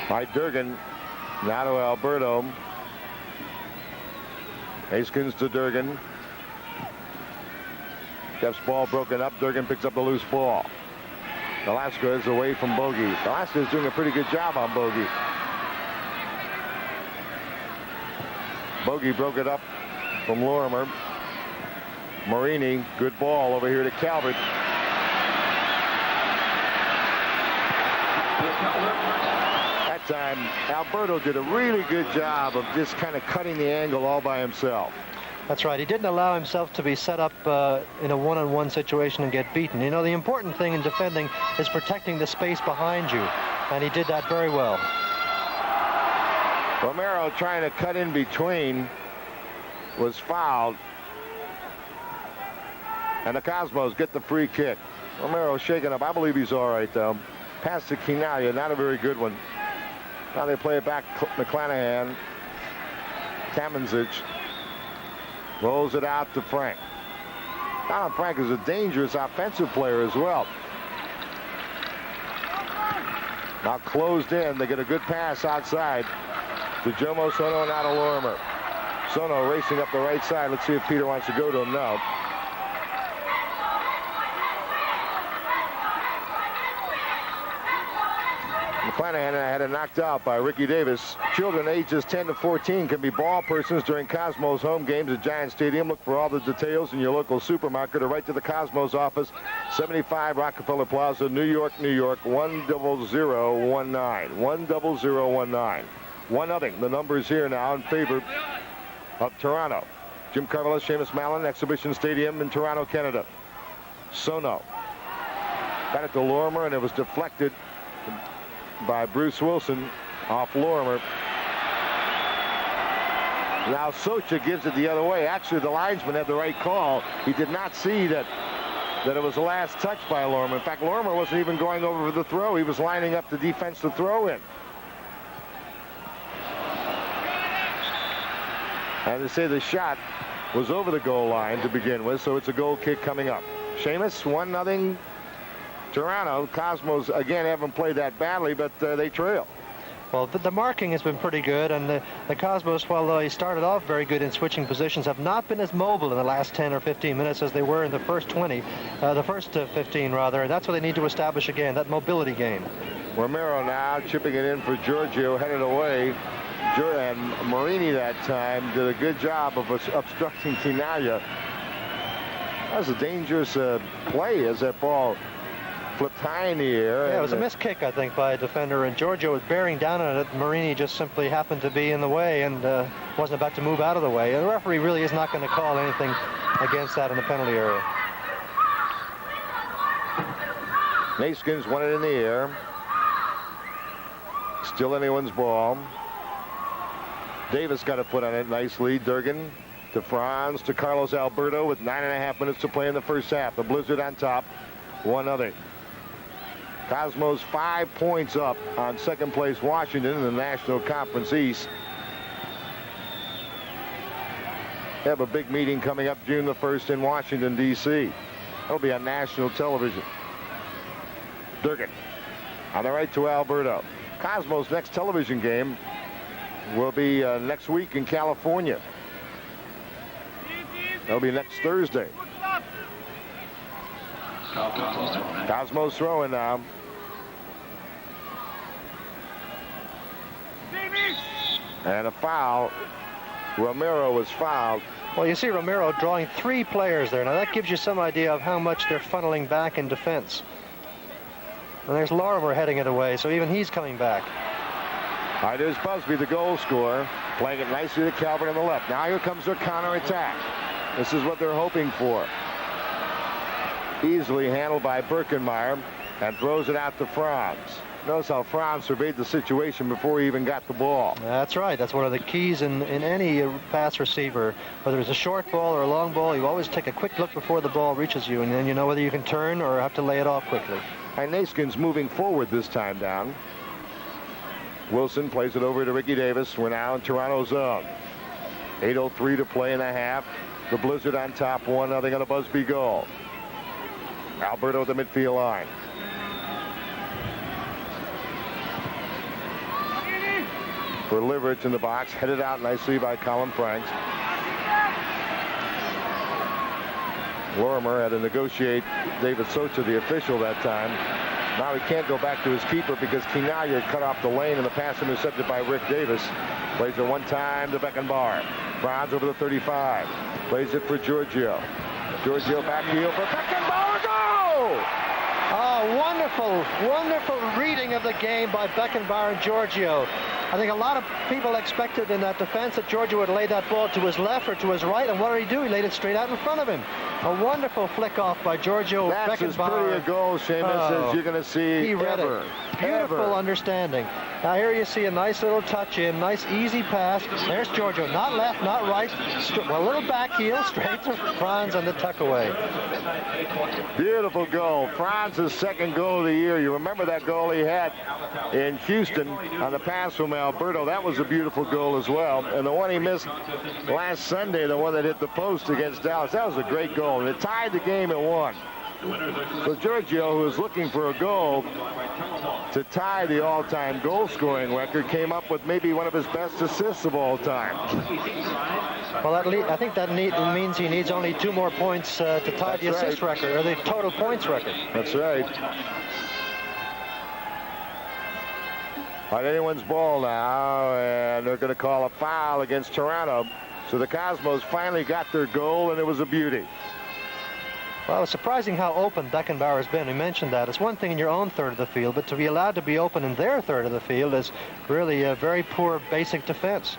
By Durgan, now to Alberto. Naskins to Durgan. Jeff's ball broken up. Durgan picks up the loose ball. Velasquez away from Bogey. Velasquez doing a pretty good job on Bogey. Bogey broke it up from Lorimer. Marini, good ball over here to Calvert. That time, Alberto did a really good job of just kind of cutting the angle all by himself. That's right. He didn't allow himself to be set up in a one-on-one situation and get beaten. You know, the important thing in defending is protecting the space behind you, and he did that very well. Romero trying to cut in between was fouled. And the Cosmos get the free kick. Romero shaking up. I believe he's all right, though. Pass to Kinaya, not a very good one. Now they play it back. McClanahan. Kamenzic rolls it out to Frank. Alan Frank is a dangerous offensive player as well. Now closed in. They get a good pass outside to Jomo Sono and now to Lorimer. Sono racing up the right side. Let's see if Peter wants to go to him now. McClanahan had it knocked out by Ricky Davis. Children ages 10 to 14 can be ball persons during Cosmos home games at Giant Stadium. Look for all the details in your local supermarket or right to the Cosmos office, 75 Rockefeller Plaza, New York, New York, 10019. 10019. 1-0. The numbers here now in favor of Toronto. Jim Carvelis, Seamus Mallon, Exhibition Stadium in Toronto, Canada. Sono got it to Lorimer, and it was deflected. by Bruce Wilson off Lorimer. Now Socha gives it the other way. Actually, the linesman had the right call. He did not see that it was the last touch by Lorimer. In fact, Lorimer wasn't even going over for the throw. He was lining up the defense to throw in. And they say the shot was over the goal line to begin with, so it's a goal kick coming up. Seamus, 1-0 Toronto. Cosmos, again, haven't played that badly, but they trail. Well, the marking has been pretty good, and the Cosmos, while they started off very good in switching positions, have not been as mobile in the last 10 or 15 minutes as they were in the first 15 rather, and that's what they need to establish again, that mobility game. Romero now chipping it in for Giorgio, headed away. And Marini that time did a good job of obstructing Quinaglia. That was a dangerous play as that ball flipped high in the air. Yeah, it was a missed kick, I think, by a defender, and Giorgio was bearing down on it. Marini just simply happened to be in the way and wasn't about to move out of the way. And the referee really is not going to call anything against that in the penalty area. Naskins won it in the air. Still anyone's ball. Davis got a foot on it nicely. Durgan to Franz to Carlos Alberto with 9.5 minutes to play in the first half. The Blizzard on top, 1-0. Cosmos 5 points up on second place Washington in the National Conference East. They have a big meeting coming up June the 1st in Washington, D.C. It'll be on national television. Durgan on the right to Alberto. Cosmos' next television game will be next week in California. That'll be next Thursday. Cosmos throwing now. And a foul. Romero was fouled. Well, you see Romero drawing 3 players there. Now that gives you some idea of how much they're funneling back in defense. And there's Lorimer heading it away, so even he's coming back. All right, there's Busby, the goal scorer, playing it nicely to Calvert on the left. Now here comes their counterattack. This is what they're hoping for. Easily handled by Birkenmeyer and throws it out to Franz. Notice how Franz surveyed the situation before he even got the ball. That's right. That's one of the keys in any pass receiver. Whether it's a short ball or a long ball, you always take a quick look before the ball reaches you, and then you know whether you can turn or have to lay it off quickly. And Naskins moving forward this time down. Wilson plays it over to Ricky Davis. We're now in Toronto zone. 8:03 to play in the half. The Blizzard on top, 1-0 on a Busby goal. Alberto at the midfield line. For Liverich in the box, headed out nicely by Colin Franks. Lorimer had to negotiate David Socha, the official, that time. Now he can't go back to his keeper because Quinaglia cut off the lane and the pass intercepted by Rick Davis. Plays it one time to Beckenbauer. Franz over the 35. Plays it for Giorgio. Giorgio back heel for Beckenbauer. Go! Oh, wonderful, wonderful reading of the game by Beckenbauer and Giorgio. I think a lot of people expected in that defense that Giorgio would lay that ball to his left or to his right, and what did he do? He laid it straight out in front of him. A wonderful flick off by Giorgio Beckenbauer. That's as pretty a goal, Seamus, as you're going to see he read ever. It. Beautiful understanding. Now here you see a nice little touch in, nice easy pass. There's Giorgio, not left, not right. Well, a little back heel, straight to Franz and the tuck away. Beautiful goal. Franz's second goal of the year. You remember that goal he had in Houston on the pass from Alberto. That was a beautiful goal as well. And the one he missed last Sunday, the one that hit the post against Dallas, that was a great goal. And it tied the game at 1. So Giorgio, who was looking for a goal to tie the all-time goal-scoring record, came up with maybe one of his best assists of all time. Well, I think that means he needs only 2 more points to tie the assist record, or the total points record. That's right. On anyone's ball now, and they're going to call a foul against Toronto. So the Cosmos finally got their goal, and it was a beauty. Well, it's surprising how open Beckenbauer has been. We mentioned that. It's one thing in your own third of the field, but to be allowed to be open in their third of the field is really a very poor basic defense.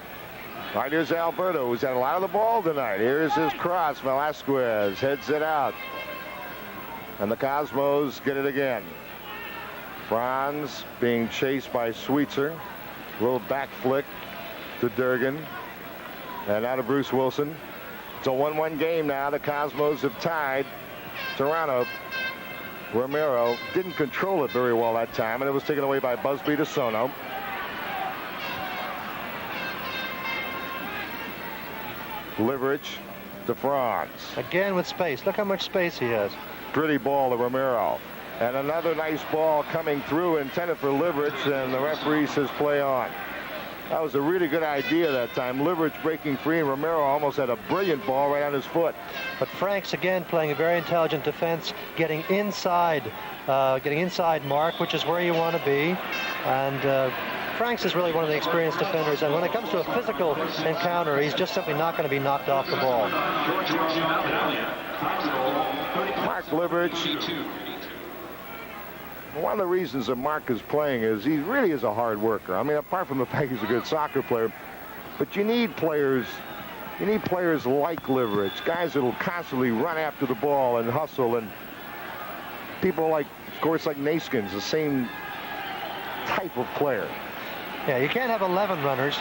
All right, here's Alberto, who's had a lot of the ball tonight. Here's his cross. Velasquez heads it out. And the Cosmos get it again. Franz being chased by Sweetser. A little back flick to Durgan. And out of Bruce Wilson. It's a 1-1 game now. The Cosmos have tied Toronto. Romero didn't control it very well that time, and it was taken away by Busby to Sono. Liverich to Franz. Again with space. Look how much space he has. Pretty ball to Romero. And another nice ball coming through, intended for Liverich, and the referee says play on. That was a really good idea that time. Liverich breaking free, and Romero almost had a brilliant ball right on his foot. But Franks again playing a very intelligent defense, getting inside Mark, which is where you want to be. And Franks is really one of the experienced defenders, and when it comes to a physical encounter, he's just simply not going to be knocked off the ball. Mark Liverich. One of the reasons that Mark is playing is he really is a hard worker. I mean, apart from the fact he's a good soccer player, but you need players like Liverich, guys that'll constantly run after the ball and hustle, and people like, of course, like Naskins, the same type of player. Yeah, you can't have 11 runners.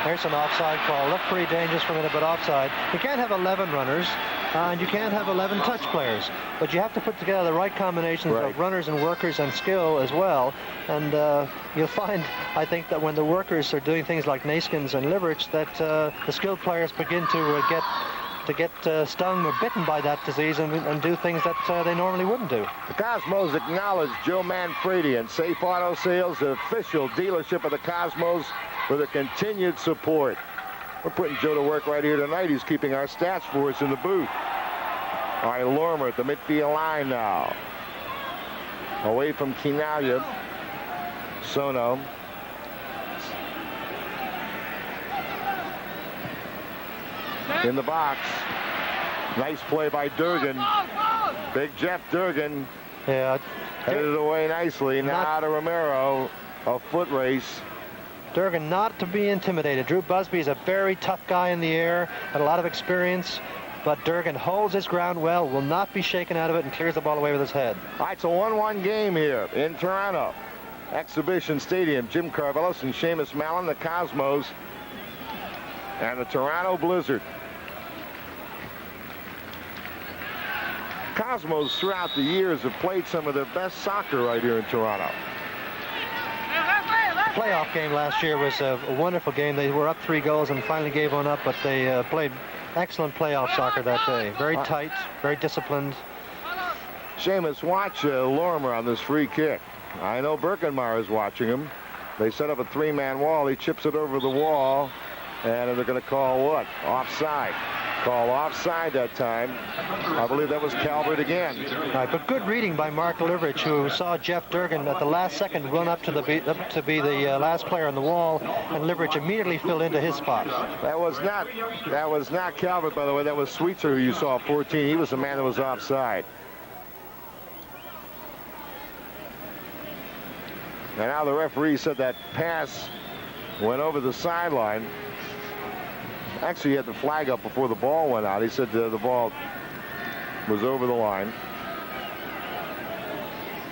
There's an offside call. Looked pretty dangerous for a minute, but offside. You can't have 11 runners, and you can't have 11 touch players. But you have to put together the right combinations of runners and workers and skill as well. And you'll find, I think, that when the workers are doing things like Naskins and Liverich, that the skilled players begin to get stung or bitten by that disease and do things that they normally wouldn't do. The Cosmos acknowledge Joe Manfredi and Safe Auto Sales, the official dealership of the Cosmos, for the continued support. We're putting Joe to work right here tonight. He's keeping our stats for us in the booth. All right, Lormer at the midfield line now. Away from Quinaglia. Sono. In the box. Nice play by Durgan. Big Jeff Durgan. Yeah. Headed away nicely. Now to Romero. A foot race. Durgan not to be intimidated. Drew Busby is a very tough guy in the air, had a lot of experience, but Durgan holds his ground well, will not be shaken out of it, and clears the ball away with his head. All right, it's a 1-1 game here in Toronto. Exhibition Stadium. Jim Carvelis and Seamus Mallon, the Cosmos, and the Toronto Blizzard. Cosmos throughout the years have played some of their best soccer right here in Toronto. The playoff game last year was a wonderful game. They were up 3 goals and finally gave one up, but they played excellent playoff soccer that day. Very tight, very disciplined. Seamus, watch Lorimer on this free kick. I know Birkenmeier is watching him. They set up a 3-man wall. He chips it over the wall, and they're going to call what? Offside. Call offside that time. I believe that was Calvert again. Right, but good reading by Mark Liverich, who saw Jeff Durgan at the last second run up to be the last player on the wall, and Liverich immediately filled into his spot. That was not Calvert, by the way. That was Sweetser, who you saw 14. He was the man that was offside. And now the referee said that pass went over the sideline. Actually, he had the flag up before the ball went out. He said the ball was over the line.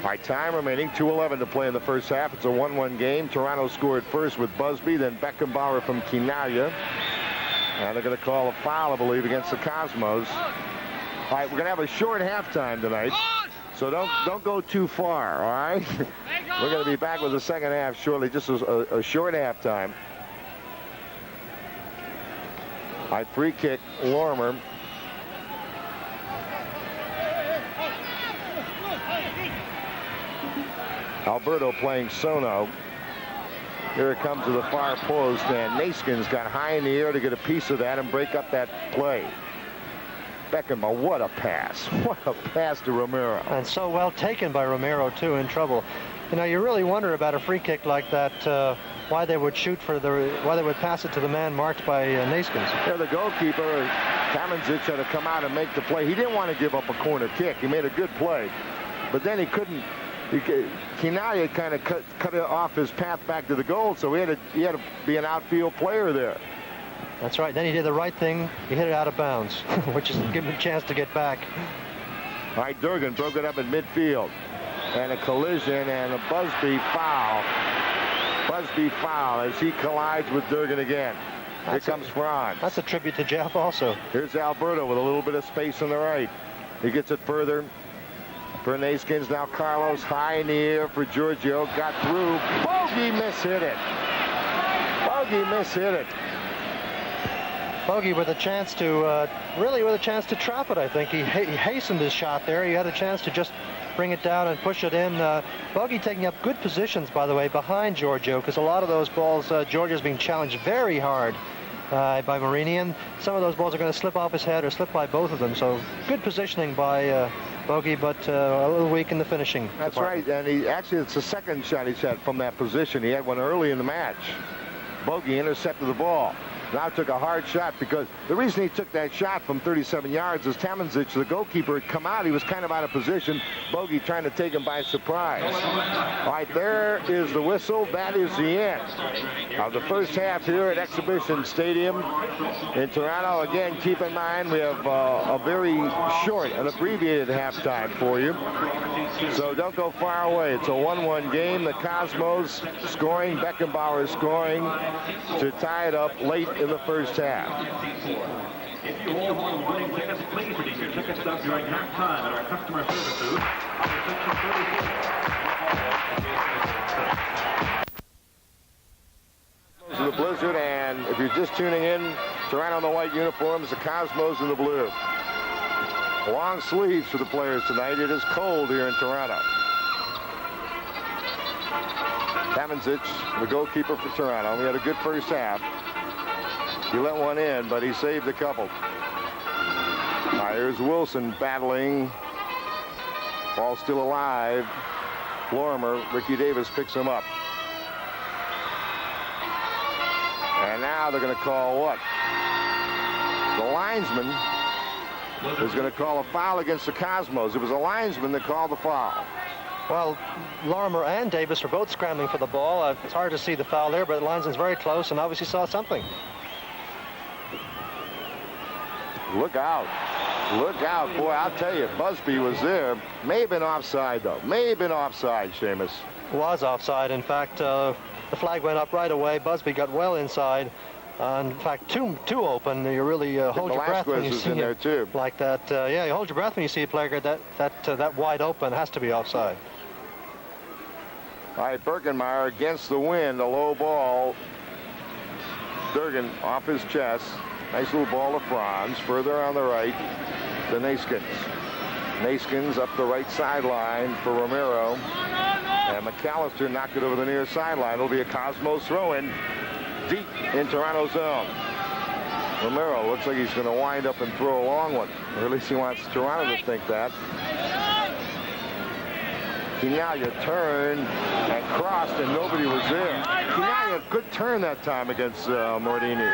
All right, time remaining, 2:11 to play in the first half. It's a 1-1 game. Toronto scored first with Busby, then Beckenbauer from Quinaglia. And they're going to call a foul, I believe, against the Cosmos. All right, we're going to have a short halftime tonight. So don't go too far, all right? We're going to be back with the second half shortly, just a short halftime. All right, free kick, Lorimer. Alberto playing Sono. Here it comes to the far post, and Naskins got high in the air to get a piece of that and break up that play. Beckenbauer, what a pass. What a pass to Romero. And so well taken by Romero, too, in trouble. You know, you really wonder about a free kick like that, why they would why they would pass it to the man marked by Naskins. Yeah, the goalkeeper, Kamenzic, had to come out and make the play. He didn't want to give up a corner kick. He made a good play. But then he couldn't. Quinaglia kind of cut off his path back to the goal, so he had to be an outfield player there. That's right. Then he did the right thing. He hit it out of bounds, which is give him a chance to get back. All right, Durgan broke it up in midfield. and a collision and a Busby foul. Busby foul as he collides with Durgan again. Here comes Franz. That's a tribute to Jeff also. Here's Alberto with a little bit of space on the right. He gets it further for Naskins. Now Carlos high in the air for Giorgio. Got through. Bogey mishit it. Bogey mishit it. Bogey with a chance to, really with a chance to trap it, I think. He hastened his shot there. He had a chance to just bring it down and push it in. Bogey taking up good positions, by the way, behind Giorgio, because a lot of those balls, Giorgio's being challenged very hard by Marini, and some of those balls are going to slip off his head or slip by both of them. So good positioning by Bogey, but a little weak in the finishing. That's department. right, and it's the second shot he's had from that position. He had one early in the match. Bogey intercepted the ball. Now took a hard shot, because the reason he took that shot from 37 yards is Tamanzic, the goalkeeper, had come out. He was kind of out of position. Bogey trying to take him by surprise. All right, there is the whistle. That is the end of the first half here at Exhibition Stadium in Toronto. Again, keep in mind we have a very short and abbreviated halftime for you. So don't go far away. It's a 1-1 game. The Cosmos scoring, Beckenbauer scoring to tie it up late in the first half. If you hold one winning tickets, please redeem your ticket stub during halftime at our customer service booth under section 34. The Blizzard, and if you're just tuning in, Toronto in the white uniforms, the Cosmos in the blue. Long sleeves for the players tonight. It is cold here in Toronto. Tamanzic, the goalkeeper for Toronto. We had a good first half. He let one in, but he saved a couple. Here's Wilson battling. Ball still alive. Lorimer, Ricky Davis picks him up. And now they're going to call what? The linesman is going to call a foul against the Cosmos. It was a linesman that called the foul. Well, Lorimer and Davis were both scrambling for the ball. It's hard to see the foul there, but the linesman's very close and obviously saw something. Look out. Look out. Boy, I'll tell you, Busby was there. May have been offside, though. May have been offside, Seamus. Was offside. In fact, the flag went up right away. Busby got well inside. In fact, too open. You really hold your breath when you see in there too. Like that. Yeah, you hold your breath when you see a player that wide open. Has to be offside. All right, Birkenmeyer against the wind. A low ball. Durgan off his chest. Nice little ball to Franz. Further on the right to Naskins. Naskins up the right sideline for Romero. And McAllister knocked it over the near sideline. It'll be a Cosmos throw-in deep in Toronto zone. Romero looks like he's going to wind up and throw a long one. Or at least he wants Toronto to think that. Quinaglia turned and crossed, and nobody was there. Quinaglia, good turn that time against Mordini.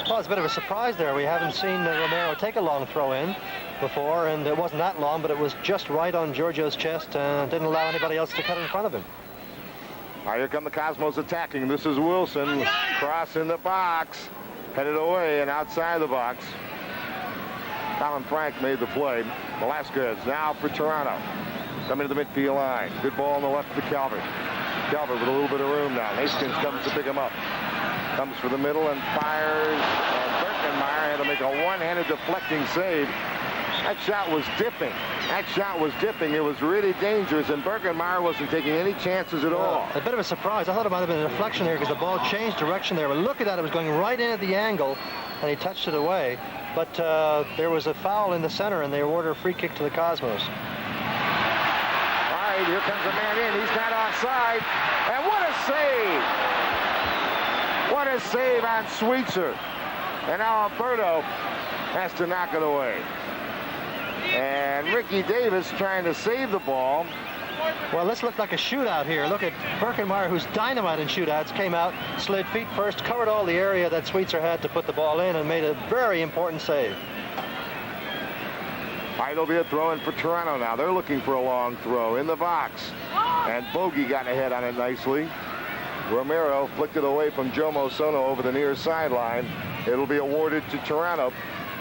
Well, it's a bit of a surprise there. We haven't seen Romero take a long throw-in before, and it wasn't that long, but it was just right on Giorgio's chest and didn't allow anybody else to cut in front of him. All right, here come the Cosmos attacking. This is Wilson. Cross in the box. Headed away and outside the box. Colin Frank made the play. Velasquez now for Toronto. Coming to the midfield line. Good ball on the left to Calvert. Calvert with a little bit of room now. Naskins comes to pick him up. Comes for the middle and fires. And Birkenmeyer had to make a one-handed deflecting save. That shot was dipping. That shot was dipping. It was really dangerous, and Birkenmeyer wasn't taking any chances at all. A bit of a surprise. I thought it might have been a deflection there because the ball changed direction there. But look at that. It was going right in at the angle, and he touched it away. But there was a foul in the center, and they awarded a free kick to the Cosmos. All right, here comes a man in. He's not offside. And what a save! What a save on Sweetser. And now Alberto has to knock it away. And Ricky Davis trying to save the ball. Well, this looked like a shootout here. Look at Birkenmeyer, who's dynamite in shootouts, came out, slid feet first, covered all the area that Sweetser had to put the ball in, and made a very important save. All right, it'll be a throw-in for Toronto now. They're looking for a long throw in the box. And Bogey got ahead on it nicely. Romero flicked it away from Joe Mosono over the near sideline. It'll be awarded to Toronto.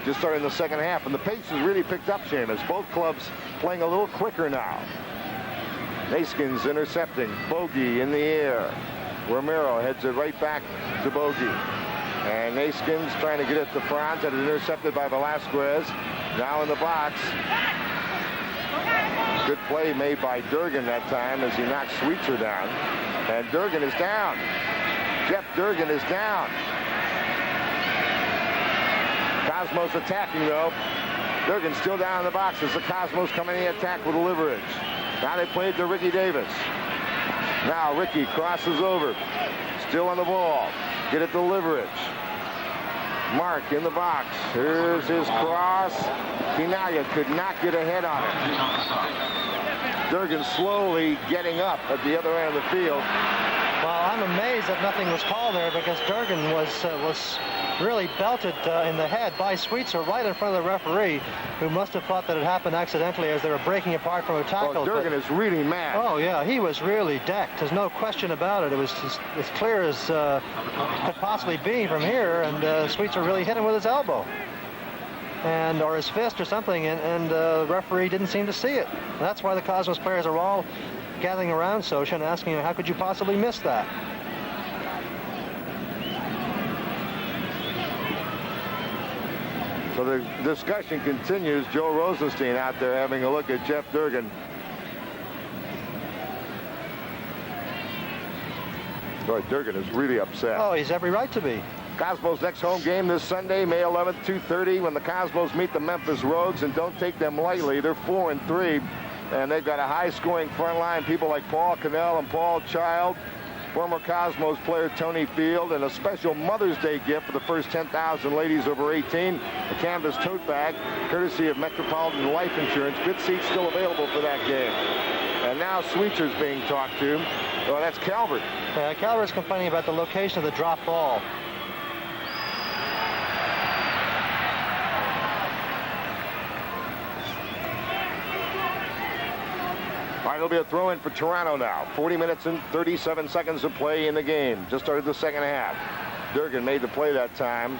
Just starting the second half, and the pace has really picked up, Seamus. Both clubs playing a little quicker now. Naskins intercepting. Bogey in the air. Romero heads it right back to Bogey. And Naskins trying to get it to Franz, and intercepted by Velasquez. Now in the box. Good play made by Durgan that time as he knocked Sweetser down. And Durgan is down. Jeff Durgan is down. Cosmos attacking though. Durgan still down in the box as the Cosmos come in the attack with leverage. Now they play it to Ricky Davis. Now Ricky crosses over. Still on the ball. Get it to leverage. Mark in the box. Here's his cross. Pinaya could not get ahead on it. Durgan slowly getting up at the other end of the field. Well, I'm amazed that nothing was called there because Durgan was really belted in the head by Sweetser right in front of the referee, who must have thought that it happened accidentally as they were breaking apart from a tackle. Oh, Durgan is really mad. Oh, yeah, he was really decked. There's no question about it. It was as clear as could possibly be from here, and Sweetser really hit him with his elbow. Or his fist or something, and the referee didn't seem to see it. And that's why the Cosmos players are all gathering around Sosha and asking him, how could you possibly miss that? So the discussion continues. Joe Rosenstein out there having a look at Jeff Durgan. Boy, Durgan is really upset. Oh, he's every right to be. Cosmos' next home game this Sunday, May 11th, 2:30, when the Cosmos meet the Memphis Rogues, and don't take them lightly. They're 4-3, and they've got a high-scoring front line. People like Paul Cannell and Paul Child, former Cosmos player Tony Field, and a special Mother's Day gift for the first 10,000 ladies over 18, a canvas tote bag, courtesy of Metropolitan Life Insurance. Good seats still available for that game. And now Sweetser's being talked to. Well, that's Calvert. Calvert's complaining about the location of the drop ball. All right, it'll be a throw-in for Toronto now. 40 minutes and 37 seconds of play in the game. Just started the second half. Durgan made the play that time.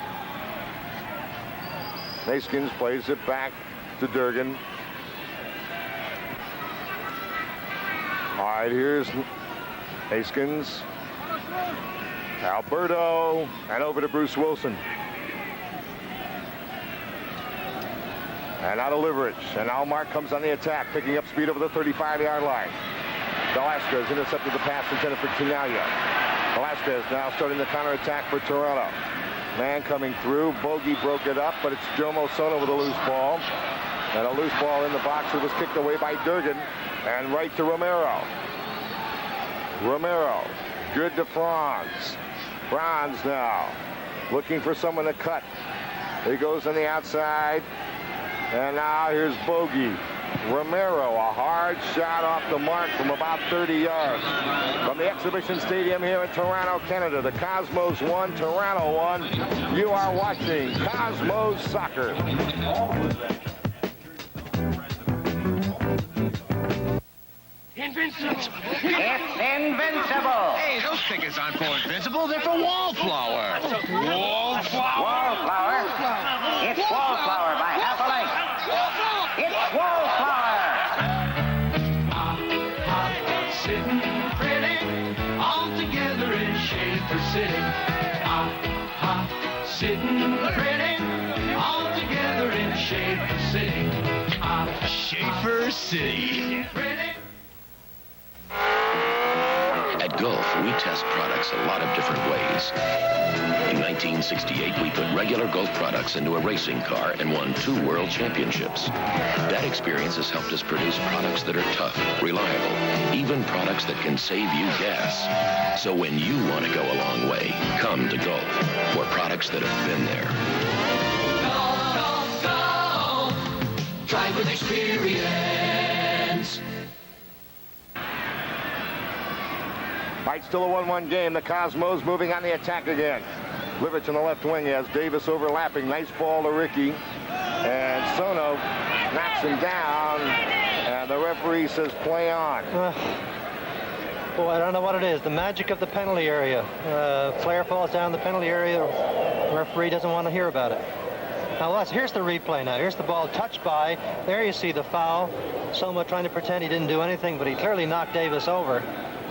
Naskins plays it back to Durgan. All right, here's Naskins. Alberto, and over to Bruce Wilson. And out of leverage. And now Mark comes on the attack, picking up speed over the 35-yard line. Velasquez intercepted the pass intended for Quinaya. Velasquez now starting the counterattack for Toronto. Man coming through. Bogey broke it up, but it's Jomo Sono with a loose ball. And a loose ball in the box that was kicked away by Durgan. And right to Romero. Romero. Good to Franz. Franz now looking for someone to cut. He goes on the outside. And now here's Bogey. Romero, a hard shot off the mark from about 30 yards. From the exhibition stadium here in Toronto, Canada, the Cosmos won, Toronto won. You are watching Cosmos Soccer. Invincible! It's invincible! Hey, those tickets aren't for Invincible, they're for Wallflower. Wallflower? Wallflower? It's Wallflower by half a length. It's Wallflower! Sitting pretty, all together in shade for sitting. Sitting pretty, all together in shade for sitting. Schaefer City. At Gulf, we test products a lot of different ways. In 1968, we put regular Gulf products into a racing car and won 2 world championships. That experience has helped us produce products that are tough, reliable, even products that can save you gas. So when you want to go a long way, come to Gulf for products that have been there. Go, go, go. Drive with experience. All right, still a 1-1 game. The Cosmos moving on the attack again. Livich on the left wing has Davis overlapping. Nice ball to Ricky. And Sono knocks him down. And the referee says play on. Boy, I don't know what it is. The magic of the penalty area. Player falls down the penalty area. The referee doesn't want to hear about it. Now, here's the replay now. Here's the ball touched by. There you see the foul. Soma trying to pretend he didn't do anything, but he clearly knocked Davis over.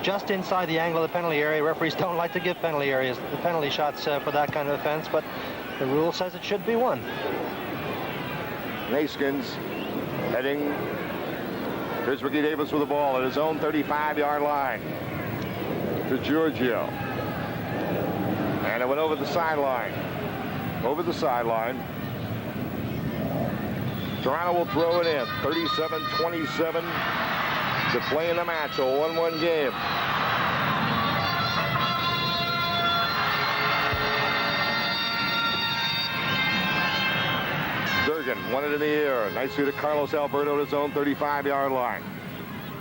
Just inside the angle of the penalty area. Referees don't like to give penalty shots for that kind of offense, but the rule says it should be one. Naskins heading. Here's Ricky Davis with the ball at his own 35-yard line to Giorgio. And it went over the sideline. Over the sideline. Toronto will throw it in. 37-27 to play in the match. A 1-1 game. Durgan won it in the air. Nicely to Carlos Alberto at his own 35-yard line.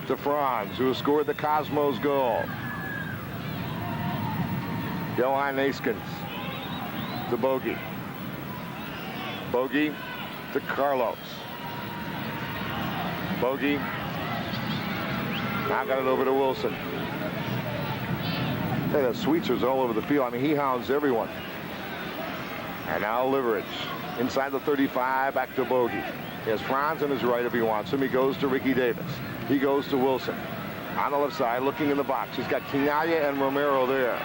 To Franz, who has scored the Cosmos goal. Johan Naskins to Bogey. Bogey to Carlos. Bogey now got it over to Wilson. Hey, the Sweetzer's all over the field. I mean, he hounds everyone. And now Liverich inside the 35, back to Bogey. He has Franz on his right if he wants him. He goes to Ricky Davis. He goes to Wilson. On the left side, looking in the box. He's got Quinaglia and Romero there.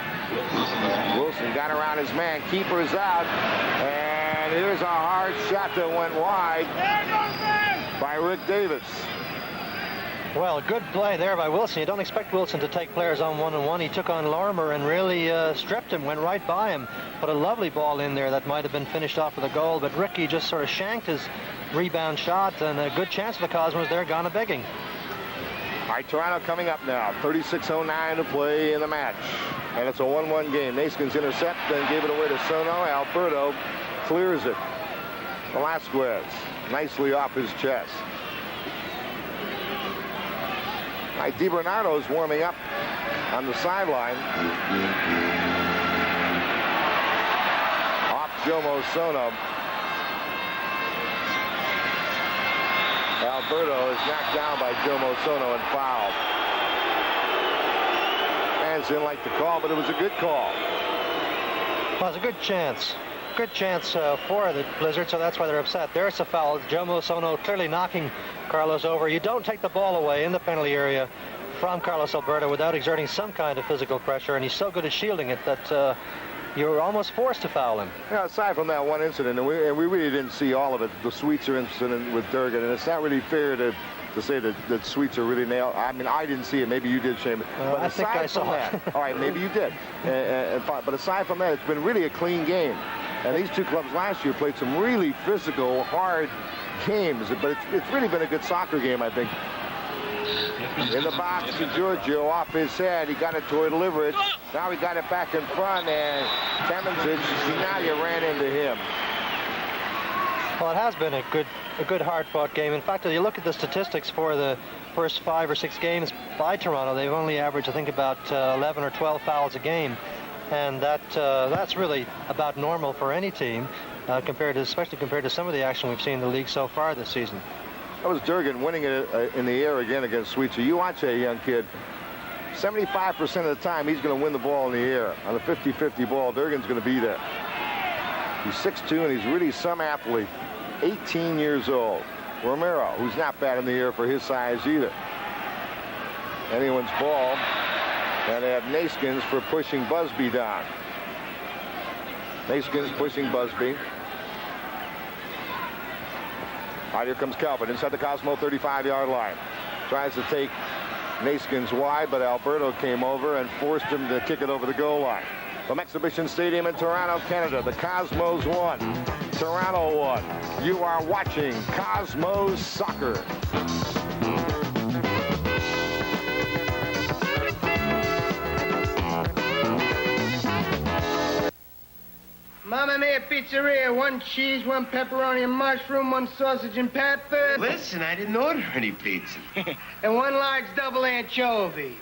Wilson got around his man. Keeper's out. And here's a hard shot that went wide by Rick Davis. Well, good play there by Wilson. You don't expect Wilson to take players on 1-on-1. He took on Lorimer and really stripped him, went right by him. Put a lovely ball in there that might have been finished off with a goal, but Ricky just sort of shanked his rebound shot, and a good chance for the Cosmos there, gone a begging. All right, Toronto coming up now. 36:09 to play in the match. And it's a 1-1 game. Naskins intercept and gave it away to Sono. Alberto clears it. Velasquez nicely off his chest. All right, DiBernardo's warming up on the sideline. Off Jomo Sono. Alberto is knocked down by Jomo Sono and fouled. Fans didn't like the call, but it was a good call. Well, it was a good chance. Good chance for the Blizzard, so that's why they're upset. There's a foul. Jomo Sono clearly knocking Carlos over. You don't take the ball away in the penalty area from Carlos Alberto without exerting some kind of physical pressure, and he's so good at shielding it that you're almost forced to foul him. Yeah, aside from that one incident, and we really didn't see all of it, the Sweetser incident with Durgan, and it's not really fair to say that Sweetser really nailed. I mean, I didn't see it. Maybe you did, Shane. But I think I saw that, it. all right, maybe you did. But aside from that, it's been really a clean game. And these two clubs last year played some really physical, hard games. But it's really been a good soccer game, I think. In the box to Giorgio, off his head. He got it toward Liverich. Now he got it back in front, and Quinaglia ran into him. Well, it has been a good hard-fought game. In fact, if you look at the statistics for the first 5 or 6 games by Toronto, they've only averaged, I think, about 11 or 12 fouls a game. And that's really about normal for any team, especially compared to some of the action we've seen in the league so far this season. That was Durgan winning it in the air again against Sweetser. You watch that young kid. 75% of the time, he's going to win the ball in the air. On the 50-50 ball, Durgan's going to be there. He's 6'2", and he's really some athlete. 18 years old. Romero, who's not bad in the air for his size either. Anyone's ball. And they have Naskins for pushing Busby down. Naskins pushing Busby. All right, here comes Calvin inside the Cosmo 35-yard line. Tries to take Naskins wide, but Alberto came over and forced him to kick it over the goal line. From Exhibition Stadium in Toronto, Canada, the Cosmos won. Toronto won. You are watching Cosmos Soccer. Mamma Mia Pizzeria, 1 cheese, 1 pepperoni, and mushroom, 1 sausage and pepper. Listen, I didn't order any pizza. And 1 large double anchovy.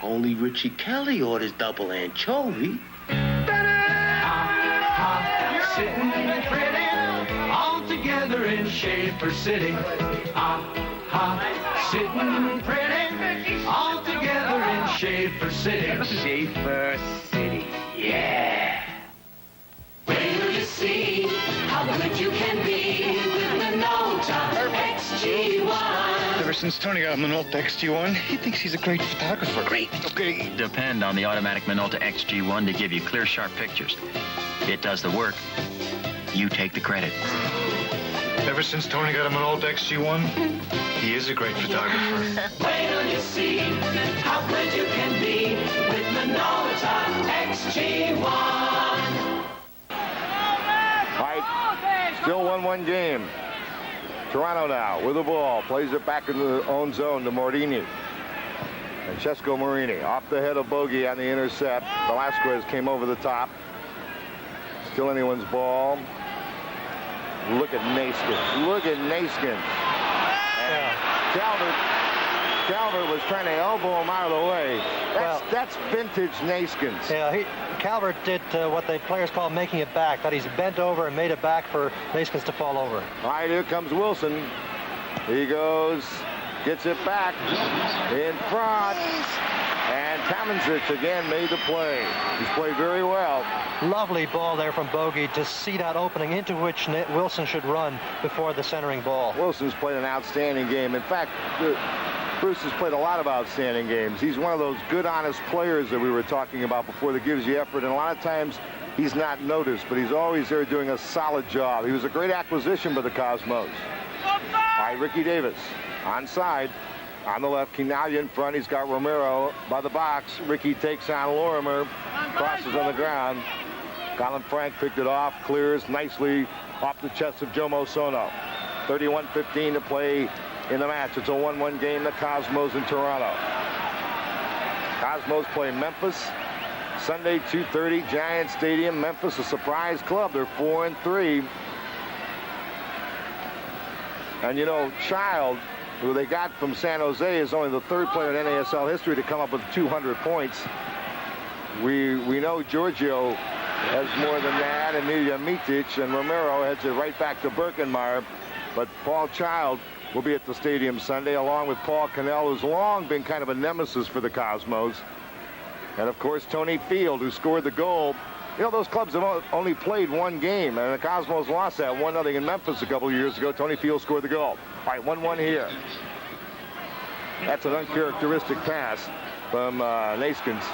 Only Richie Kelly orders double anchovy. Sitting pretty, all together in Schaefer City. Sitting pretty, all together in Schaefer City. Schaefer City, yeah. Wait till you see how good you can be with the Minolta XG1. Ever since Tony got a Minolta XG1, he thinks he's a great photographer. Great. Okay. Depend on the automatic Minolta XG1 to give you clear, sharp pictures. It does the work. You take the credit. Ever since Tony got a Minolta XG1, he is a great photographer. Wait till you see how good you can be with Minolta XG1. All right, still 1-1 game. Toronto now with the ball. Plays it back in the own zone to Morini. Francesco Morini off the head of Bogey on the intercept. Velasquez came over the top. Still anyone's ball. Look at Naskins. Look at Naskins. Calvert was trying to elbow him out of the way. That's vintage Naskins. Yeah, Calvert did what the players call making it back. That he's bent over and made it back for Naskins to fall over. All right, here comes Wilson. He goes, gets it back in front. And Kamenzic again made the play. He's played very well. Lovely ball there from Bogey to see that opening into which Wilson should run before the centering ball. Wilson's played an outstanding game. In fact, Bruce has played a lot of outstanding games. He's one of those good, honest players that we were talking about before that gives you effort. And a lot of times he's not noticed, but he's always there doing a solid job. He was a great acquisition by the Cosmos. All right, Ricky Davis onside. On the left, Quinaglia in front. He's got Romero by the box. Ricky takes on Lorimer. Crosses on the ground. Colin Frank picked it off. Clears nicely off the chest of Jomo Sono. 31-15 to play in the match. It's a 1-1 game, the Cosmos in Toronto. Cosmos play Memphis. Sunday, 2:30, Giant Stadium. Memphis, a surprise club. They're 4-3. And you know, Child, who they got from San Jose, is only the third player in NASL history to come up with 200 points. We know Giorgio has more than that, and Milja Mitic, and Romero heads it right back to Birkenmeyer. But Paul Child will be at the stadium Sunday, along with Paul Cannell, who's long been kind of a nemesis for the Cosmos. And, of course, Tony Field, who scored the goal. You know, those clubs have only played one game, and the Cosmos lost that 1-0 in Memphis a couple of years ago. Tony Field scored the goal. All right, 1-1 here. That's an uncharacteristic pass from Naskins.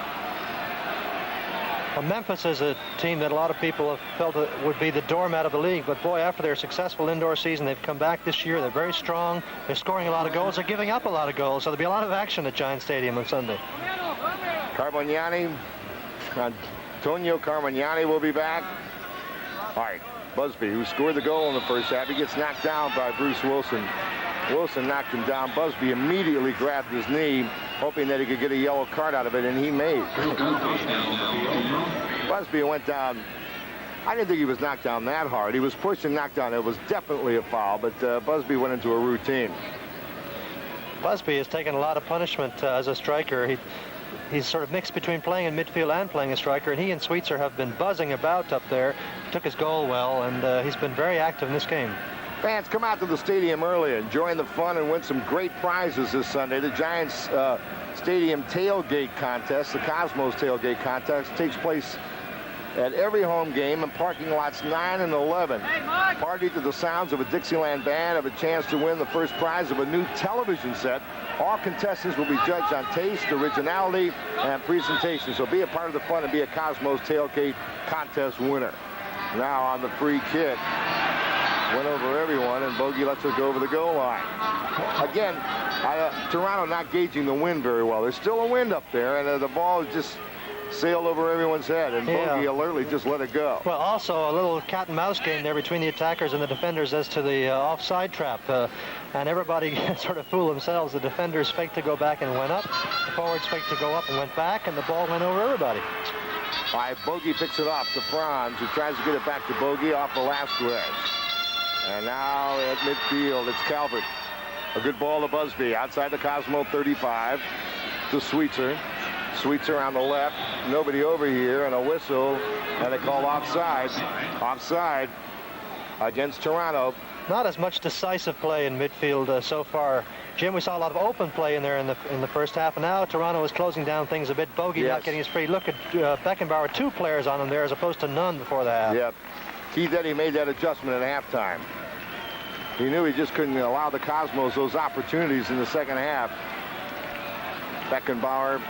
Well, Memphis is a team that a lot of people have felt would be the doormat of the league, but boy, after their successful indoor season, they've come back this year. They're very strong. They're scoring a lot of goals. They're giving up a lot of goals, so there'll be a lot of action at Giant Stadium on Sunday. Carmignani, Antonio Carmignani will be back. All right, Busby, who scored the goal in the first half, he gets knocked down by Bruce Wilson. Wilson knocked him down. Busby immediately grabbed his knee, hoping that he could get a yellow card out of it, and he made. Busby went down. I didn't think he was knocked down that hard. He was pushed and knocked down. It was definitely a foul, but Busby went into a routine. Busby has taken a lot of punishment as a striker. He's sort of mixed between playing in midfield and playing a striker, and he and Sweetser have been buzzing about up there. Took his goal well, and he's been very active in this game. Fans, come out to the stadium early, enjoy the fun, and win some great prizes this Sunday. The Giants Stadium Tailgate Contest, the Cosmos Tailgate Contest, takes place at every home game in parking lots 9 and 11. Party to the sounds of a Dixieland band, have a chance to win the first prize of a new television set. All contestants will be judged on taste, originality, and presentation. So be a part of the fun and be a Cosmos Tailgate Contest winner. Now on the free kick. Went over everyone, and Bogey lets it go over the goal line. Again, Toronto not gauging the wind very well. There's still a wind up there, and the ball just sailed over everyone's head, and Bogey alertly just let it go. Well, also a little cat and mouse game there between the attackers and the defenders as to the offside trap. And everybody sort of fooled themselves. The defenders faked to go back and went up. The forwards faked to go up and went back, and the ball went over everybody. All right, Bogey picks it off to Franz, who tries to get it back to Bogey off the last wedge. And now at midfield, it's Calvert. A good ball to Busby outside the Cosmo 35 to Sweetser. Sweetser on the left. Nobody over here, and a whistle, and they call offside. Offside against Toronto. Not as much decisive play in midfield so far. Jim, we saw a lot of open play in there in the first half, and now Toronto is closing down things a bit. Bogey not getting his free. Look at Beckenbauer, 2 players on him there as opposed to none before the half. Yep. Keith Eddy made that adjustment at halftime. He knew he just couldn't allow the Cosmos those opportunities in the second half. Beckenbauer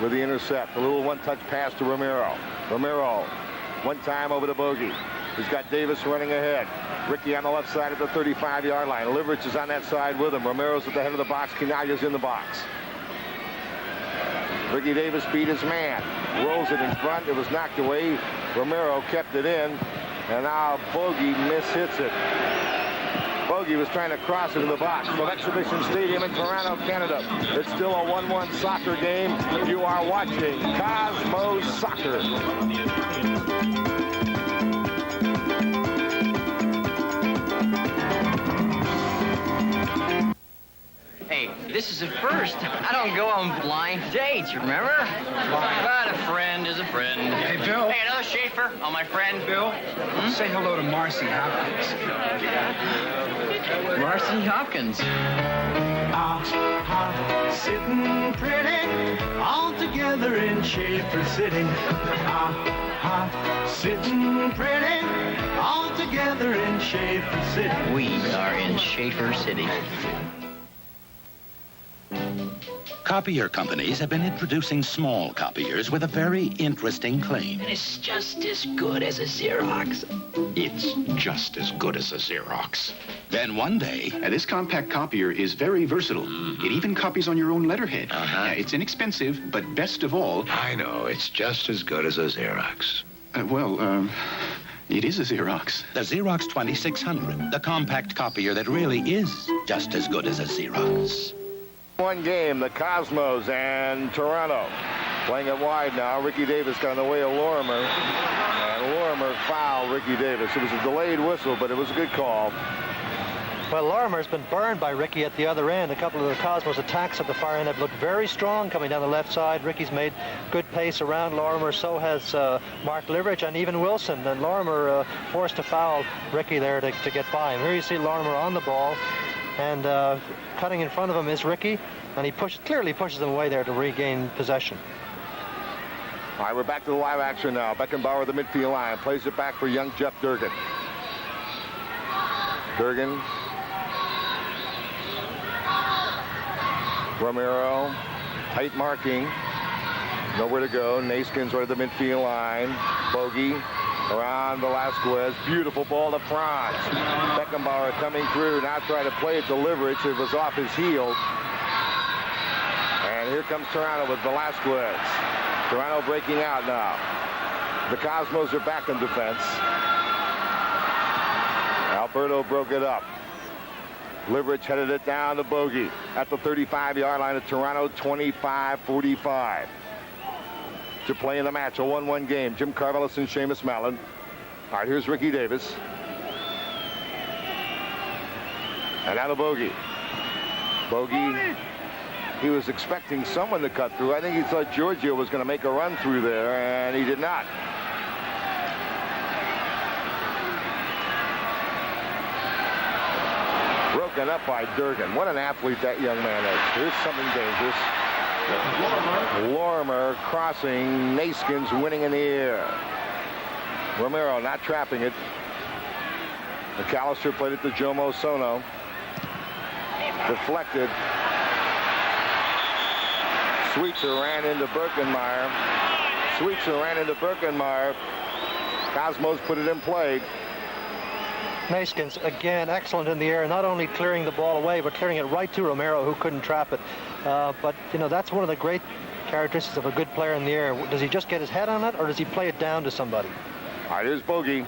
with the intercept. A little one-touch pass to Romero. Romero, one time over to Bogey. He's got Davis running ahead. Ricky on the left side at the 35-yard line. Liverich is on that side with him. Romero's at the head of the box. Quinalia's in the box. Ricky Davis beat his man. Rolls it in front. It was knocked away. Romero kept it in. And now Bogey mishits it. Bogey was trying to cross it in the box from Exhibition Stadium in Toronto, Canada. It's still a 1-1 soccer game. You are watching Cosmos Soccer. Hey, this is a first. I don't go on blind dates, remember? But a friend is a friend. Hey, Bill. Hey, another Schaefer. Oh, my friend. Bill, say hello to Marcy Hopkins. Marcy Hopkins. Sitting pretty, all together in Schaefer City. Sitting pretty, all together in Schaefer City. We are in Schaefer City. Copier companies have been introducing small copiers with a very interesting claim. It's just as good as a Xerox. It's just as good as a Xerox. Then one day... this compact copier is very versatile. It even copies on your own letterhead. It's inexpensive, but best of all... I know, it's just as good as a Xerox. It is a Xerox. The Xerox 2600, the compact copier that really is just as good as a Xerox. One game, the Cosmos and Toronto. Playing it wide now. Ricky Davis got in the way of Lorimer. And Lorimer fouled Ricky Davis. It was a delayed whistle, but it was a good call. Well, Lorimer's been burned by Ricky at the other end. A couple of the Cosmos attacks at the far end have looked very strong coming down the left side. Ricky's made good pace around Lorimer. So has Mark Liverich and even Wilson. And Lorimer forced to foul Ricky there to get by him. Here you see Lorimer on the ball. And cutting in front of him is Ricky, and he clearly pushes him away there to regain possession. All right, we're back to the live action now. Beckenbauer, the midfield line, plays it back for young Jeff Durgan. Durgan. Romero, tight marking. Nowhere to go. Naskins right at the midfield line. Bogey. Around Velasquez. Beautiful ball to Franz. Beckenbauer coming through. Now trying to play it to Liverich. It was off his heel. And here comes Toronto with Velasquez. Toronto breaking out now. The Cosmos are back in defense. Alberto broke it up. Liverich headed it down to Bogey at the 35-yard line of Toronto, 25-45. To play in the match, a 1-1 game. Jim Carvelis and Seamus Mallon. All right, here's Ricky Davis. And now to Bogey. Bogey, he was expecting someone to cut through. I think he thought Giorgio was going to make a run through there, and he did not. Broken up by Durgan. What an athlete that young man is. Here's something dangerous. Lorimer crossing. Naskins winning in the air. Romero not trapping it. McAllister played it to Jomo Sono. Deflected. Sweetser ran into Birkenmeyer. Cosmos put it in play. Naskins, again, excellent in the air, not only clearing the ball away, but clearing it right to Romero, who couldn't trap it. But, you know, that's one of the great characteristics of a good player in the air. Does he just get his head on it, or does he play it down to somebody? All right, here's Bogey.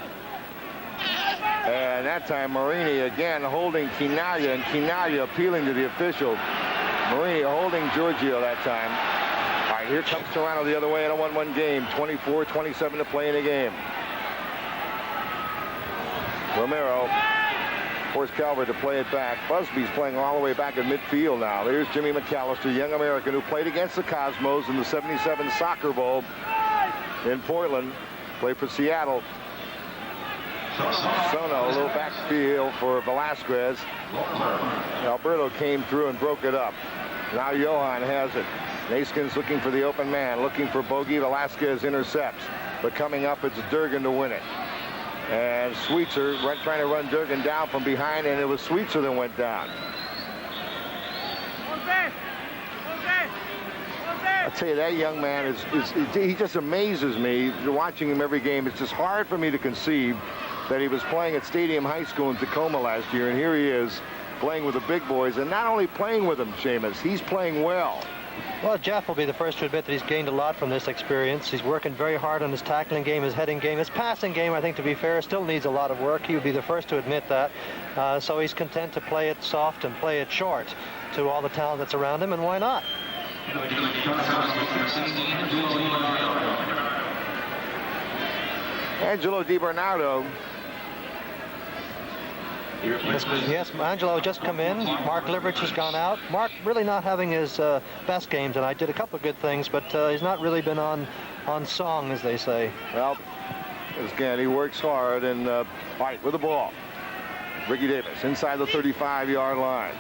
And that time, Marini again holding Quinalia, and Quinalia appealing to the official. Marini holding Giorgio that time. All right, here comes Toronto the other way in a 1-1 game. 24-27 to play in the game. Romero forced Calvert to play it back. Busby's playing all the way back in midfield now. There's Jimmy McAllister, young American who played against the Cosmos in the '77 Soccer Bowl in Portland. Played for Seattle. Sono, a little backfield for Velasquez. Alberto came through and broke it up. Now Johan has it. Naskins looking for the open man, looking for Bogey. Velasquez intercepts. But coming up, it's Durgan to win it. And Sweetser trying to run Durgan down from behind, and it was Sweetser that went down. I'll tell you, that young man he just amazes me watching him every game. It's just hard for me to conceive that he was playing at Stadium High School in Tacoma last year, and here he is playing with the big boys, and not only playing with them, Seamus, he's playing well. Well, Jeff will be the first to admit that he's gained a lot from this experience. He's working very hard on his tackling game, his heading game. His passing game, I think, to be fair, still needs a lot of work. He would be the first to admit that. So he's content to play it soft and play it short to all the talent that's around him, and why not? Angelo DiBernardo. Yes, Angelo just come in. Mark Liverich has gone out. Mark really not having his best game tonight. Did a couple of good things, but he's not really been on song, as they say. Well, again, he works hard. And all right, with the ball, Ricky Davis inside the 35-yard line.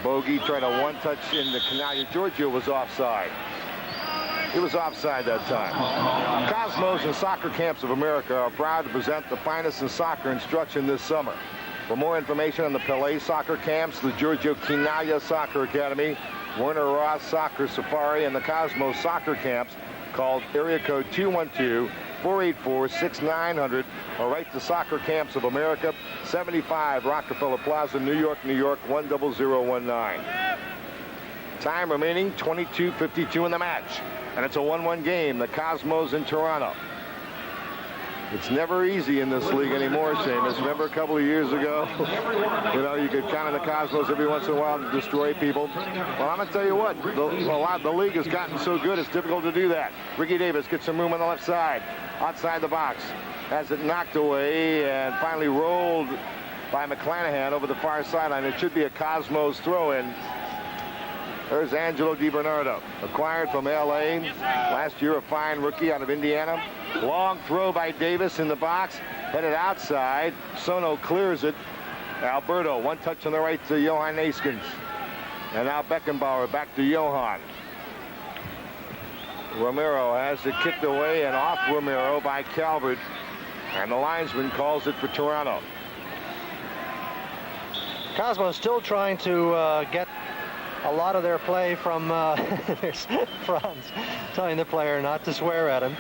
Bogey tried a one-touch in the Canalia. Giorgio was offside. He was offside that time. Cosmos and Soccer Camps of America are proud to present the finest in soccer instruction this summer. For more information on the Pelé Soccer Camps, the Giorgio Canalia Soccer Academy, Werner Ross Soccer Safari, and the Cosmos Soccer Camps, call area code 212-484-6900 or write to Soccer Camps of America, 75 Rockefeller Plaza, New York, New York, 10019. Time remaining, 22:52 in the match. And it's a 1-1 game, the Cosmos in Toronto. It's never easy in this league anymore, Seamus. Remember a couple of years ago, you could count on the Cosmos every once in a while to destroy people. Well, I'm going to tell you what, the league has gotten so good, it's difficult to do that. Ricky Davis gets some room on the left side, outside the box. Has it knocked away and finally rolled by McClanahan over the far sideline. It should be a Cosmos throw-in. There's Angelo DiBernardo, acquired from L.A. Last year, a fine rookie out of Indiana. Long throw by Davis in the box, headed outside. Sono clears it. Alberto, one touch on the right to Johan Neeskens. And now Beckenbauer back to Johan. Romero has it kicked away and off Romero by Calvert. And the linesman calls it for Toronto. Cosmo still trying to get a lot of their play from there's Franz telling the player not to swear at him.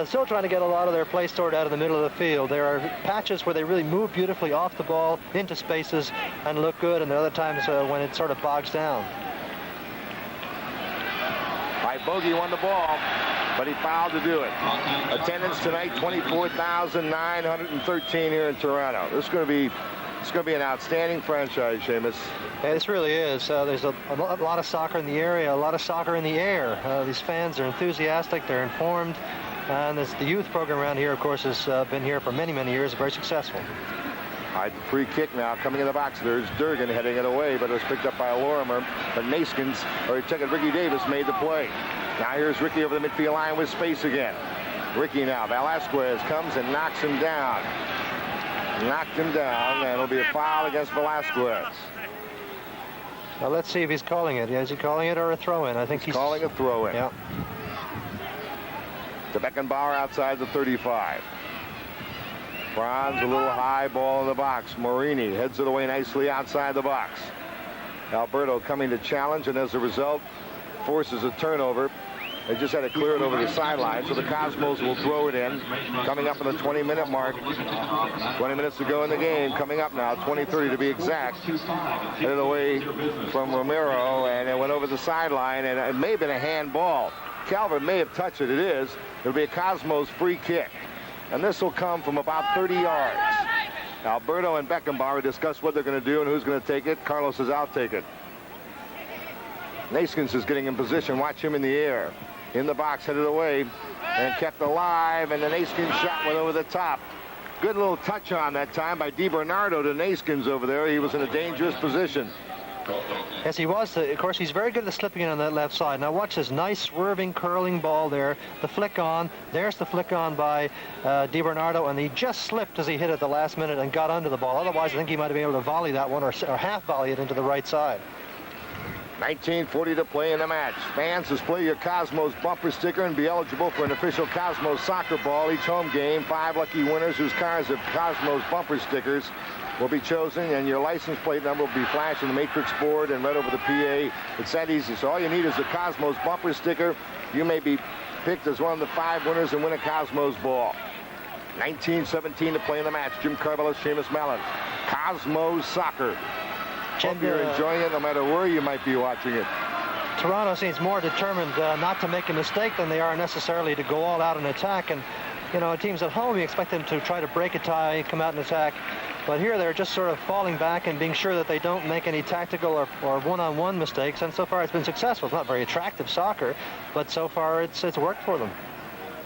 Still trying to get a lot of their play stored out of the middle of the field. There are patches where they really move beautifully off the ball into spaces and look good, and there are other times when it sort of bogs down. All right, Bogey won the ball, but he fouled to do it. Attendance tonight, 24,913 here in Toronto. It's going to be an outstanding franchise, Seamus. Yeah, this really is. There's a lot of soccer in the area, a lot of soccer in the air. These fans are enthusiastic, they're informed, and the youth program around here, of course, has been here for many, many years, very successful. All right, free kick now coming in the box. There's Durgan heading it away, but it was picked up by Lorimer. But Neeskens, or check it, Ricky Davis made the play. Now here's Ricky over the midfield line with space again. Ricky now, Velasquez comes and knocks him down. Knocked him down, and it'll be a foul against Velasquez. Well, let's see if he's calling it. Is he calling it or a throw-in? I think he's calling a throw-in. Yeah. To Beckenbauer outside the 35. Franz, a little high ball in the box. Morini heads it away nicely outside the box. Alberto coming to challenge, and as a result, forces a turnover. They just had to clear it over the sideline, so the Cosmos will throw it in. Coming up on the 20-minute mark. 20 minutes to go in the game. Coming up now, 20:30 to be exact. Headed away from Romero, and it went over the sideline, and it may have been a handball. Calvert may have touched it. It is. It'll be a Cosmos free kick. And this will come from about 30 yards. Alberto and Beckenbauer discuss what they're going to do and who's going to take it. Carlos says, I'll take it. Neeskens is getting in position. Watch him in the air. In the box, headed away, and kept alive, and the Neeskens shot went over the top. Good little touch on that time by DiBernardo to Neeskens over there. He was in a dangerous position. Yes, he was. Of course, he's very good at slipping in on that left side. Now watch this nice swerving, curling ball there. The flick on. There's the flick on by DiBernardo, and he just slipped as he hit it the last minute and got under the ball. Otherwise, I think he might have been able to volley that one or half volley it into the right side. 19:40 to play in the match. Fans, display your Cosmos bumper sticker and be eligible for an official Cosmos soccer ball each home game. 5 lucky winners whose cars have Cosmos bumper stickers will be chosen, and your license plate number will be flashed in the matrix board and read over the PA. It's that easy. So all you need is a Cosmos bumper sticker. You may be picked as one of the 5 winners and win a Cosmos ball. 19:17 to play in the match. Jim Carvelis, Seamus Mallon. Cosmos soccer. Hope you're enjoying it no matter where you might be watching it. Toronto seems more determined not to make a mistake than they are necessarily to go all out and attack. And, you know, teams at home, you expect them to try to break a tie, come out and attack. But here they're just sort of falling back and being sure that they don't make any tactical or one-on-one mistakes. And so far it's been successful. It's not very attractive soccer, but so far it's worked for them.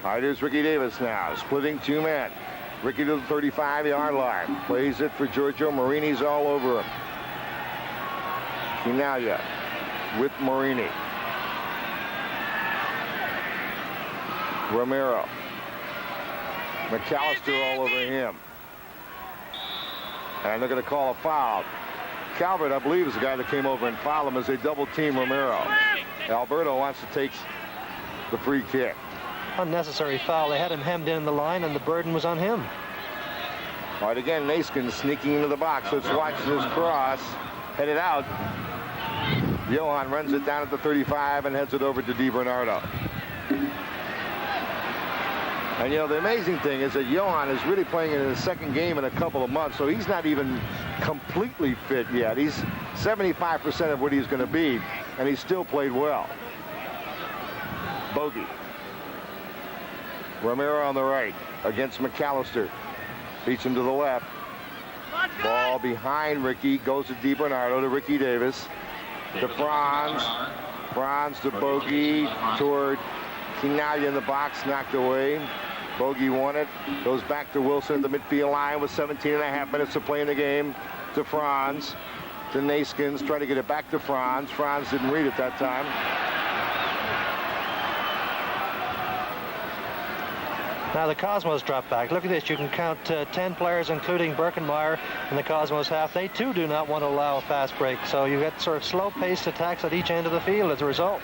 All right, here's Ricky Davis now, splitting 2 men. Ricky to the 35-yard line. Plays it for Giorgio. Marini's all over him. Finaglia with Marini. Romero. McAllister all over him. And they're going to call a foul. Calvert, I believe, is the guy that came over and fouled him as they double-team Romero. Alberto wants to take the free kick. Unnecessary foul. They had him hemmed in the line, and the burden was on him. All right, again, Naskins sneaking into the box. Let's watch this cross. Headed out. Johan runs it down at the 35 and heads it over to DiBernardo. And, you know, the amazing thing is that Johan is really playing in his second game in a couple of months, so he's not even completely fit yet. He's 75% of what he's going to be, and he's still played well. Bogey. Romero on the right against McAllister. Beats him to the left. Ball behind Ricky. Goes to DiBernardo to Ricky Davis. To Franz. Franz to Bogey. Toward Finaglia in the box. Knocked away. Bogey won it. Goes back to Wilson at the midfield line with 17.5 minutes to play in the game. To Franz. To Naskins. Trying to get it back to Franz. Franz didn't read it that time. Now the Cosmos drop back. Look at this. You can count 10 players, including Birkenmeyer in the Cosmos half. They, too, do not want to allow a fast break. So you get sort of slow-paced attacks at each end of the field as a result.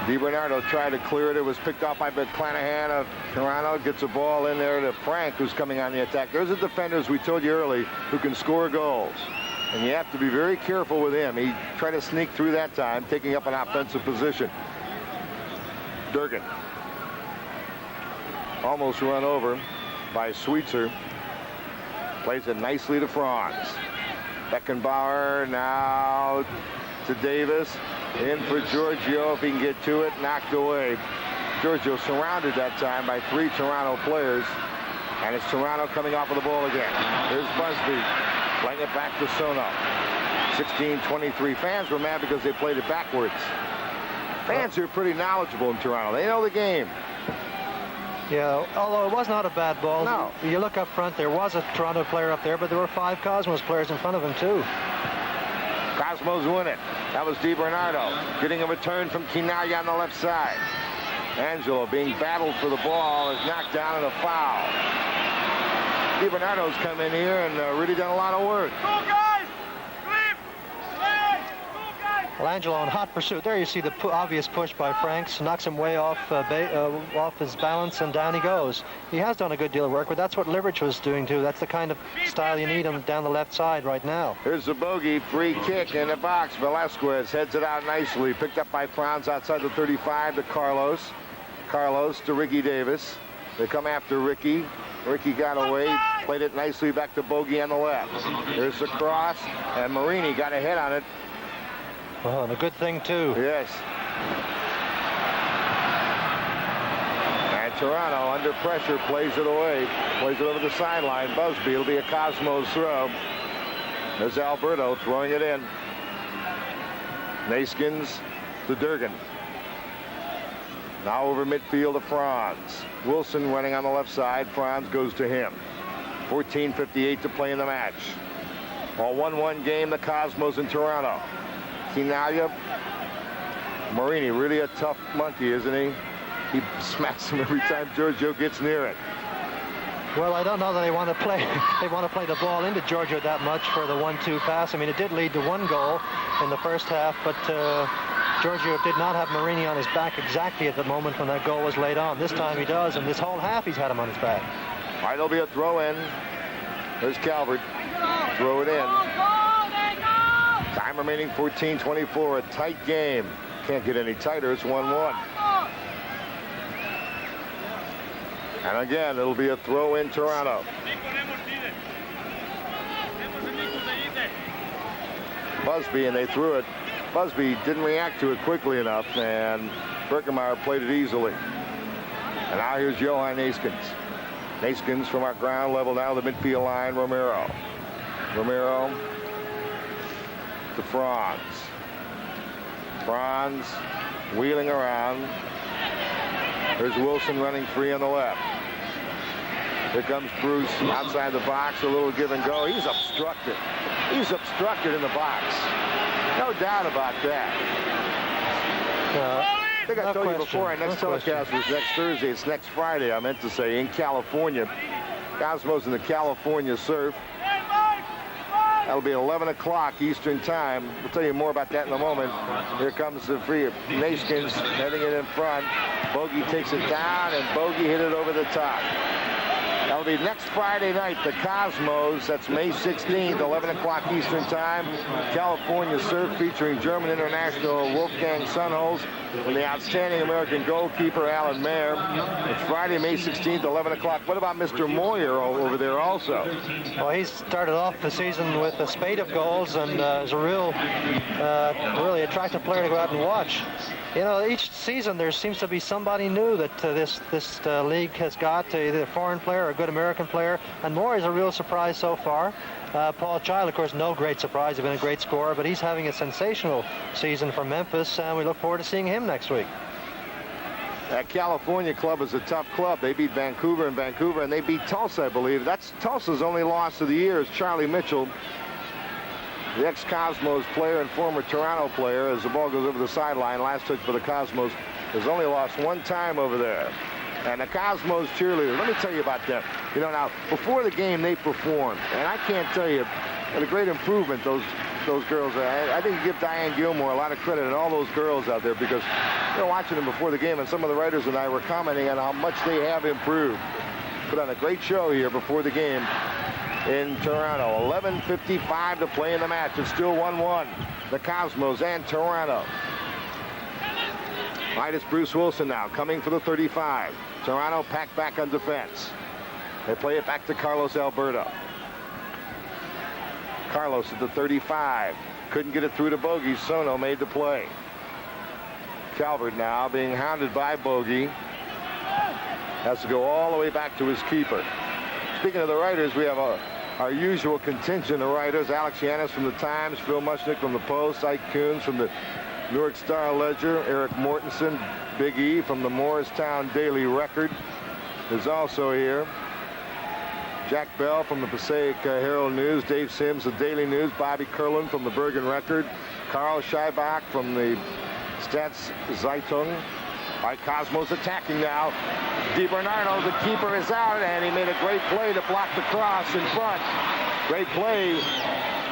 DiBernardo tried to clear it. It was picked off by McClanahan of Toronto. Gets a ball in there to Frank, who's coming on the attack. There's a defender, as we told you early, who can score goals. And you have to be very careful with him. He tried to sneak through that time, taking up an offensive position. Durgan. Almost run over by Sweetser. Plays it nicely to Franz. Beckenbauer now to Davis. In for Giorgio if he can get to it. Knocked away. Giorgio surrounded that time by 3 Toronto players. And it's Toronto coming off of the ball again. Here's Busby playing it back to Sono. 16-23. Fans were mad because they played it backwards. Fans are pretty knowledgeable in Toronto. They know the game. Yeah, although it was not a bad ball. No. You look up front, there was a Toronto player up there, but there were 5 Cosmos players in front of him, too. Cosmos win it. That was DiBernardo getting a return from Finaglia on the left side. Angelo being battled for the ball is knocked down and a foul. DiBernardo's come in here and really done a lot of work. Well, Angelo in hot pursuit. There you see the obvious push by Franks. Knocks him way off his balance, and down he goes. He has done a good deal of work, but that's what Liverich was doing, too. That's the kind of style you need down the left side right now. Here's the Bogey. Free kick in the box. Velasquez heads it out nicely. Picked up by Franz outside the 35 to Carlos. Carlos to Ricky Davis. They come after Ricky. Ricky got away. Played it nicely back to Bogey on the left. Here's the cross, and Marini got a head on it. Oh, and a good thing, too. Yes. And Toronto, under pressure, plays it away. Plays it over the sideline. Busby, it'll be a Cosmos throw. There's Alberto throwing it in. Naskins to Durgan. Now over midfield to Franz. Wilson running on the left side. Franz goes to him. 14:58 to play in the match. A 1-1 game, the Cosmos in Toronto. Finaglia. Marini, really a tough monkey, isn't he? He smacks him every time Giorgio gets near it. Well, I don't know that they want to play. They want to play the ball into Georgia that much for the 1-2 pass. I mean, it did lead to 1 goal in the first half, but Georgia did not have Marini on his back exactly at the moment when that goal was laid on. This time he does, and this whole half he's had him on his back. All right, there'll be a throw in. There's Calvert. Throw it in. Time remaining 14:24. A tight game. Can't get any tighter. It's 1-1. And again, it'll be a throw in Toronto. Busby, and they threw it. Busby didn't react to it quickly enough, and Birkemeyer played it easily. And now here's Johan Neeskens. Neeskens from our ground level now, the midfield line, Romero. Romero to Franz. Franz wheeling around. There's Wilson running free on the left. Here comes Bruce outside the box, a little give and go. He's obstructed. He's obstructed in the box. No doubt about that. I think I told you before, our next telecast was next Thursday. It's next Friday, I meant to say, in California. Cosmos in the California Surf. That'll be 11 o'clock Eastern time. We'll tell you more about that in a moment. Here comes the free Neeskens heading it in front. Bogey takes it down, and Bogey hit it over the top. That'll be next Friday night, the Cosmos. That's May 16th, 11 o'clock Eastern time. California Surf featuring German international Wolfgang Sunholz and the outstanding American goalkeeper Alan Mayer. It's Friday, May 16th, 11 o'clock. What about Mr. Moyer over there also? Well, he's started off the season with a spate of goals and is a real, really attractive player to go out and watch. You know, each season there seems to be somebody new that this league has got, either a foreign player or a good American player, and Moore is a real surprise so far. Paul Child, of course, no great surprise. He's been a great scorer, but he's having a sensational season for Memphis, and we look forward to seeing him next week. That California club is a tough club. They beat Vancouver, and they beat Tulsa, I believe. That's Tulsa's only loss of the year is Charlie Mitchell, the ex-Cosmos player and former Toronto player. As the ball goes over the sideline, last touch for the Cosmos, has only lost 1 time over there. And the Cosmos cheerleaders, let me tell you about them. You know, now, before the game, they performed. And I can't tell you what a great improvement those girls are. I think you give Diane Gilmore a lot of credit and all those girls out there, because they're watching them before the game, and some of the writers and I were commenting on how much they have improved. Put on a great show here before the game in Toronto. 11:55 to play in the match. It's still 1-1. The Cosmos and Toronto. All right, it's Bruce Wilson now coming for the 35. Toronto packed back on defense. They play it back to Carlos Alberto. Carlos at the 35. Couldn't get it through to Bogey. Sono made the play. Calvert now being hounded by Bogey. Has to go all the way back to his keeper. Speaking of the writers, we have our usual contingent of writers. Alex Yanis from the Times, Phil Mushnick from the Post, Ike Kuhns from the Newark Star-Ledger, Eric Mortensen, Big E from the Morristown Daily Record is also here. Jack Bell from the Passaic Herald News, Dave Sims, the Daily News, Bobby Curlin from the Bergen Record, Carl Scheibach from the Stats Zeitung. All right, Cosmos attacking now. DiBernardo, the keeper, is out, and he made a great play to block the cross in front. Great play.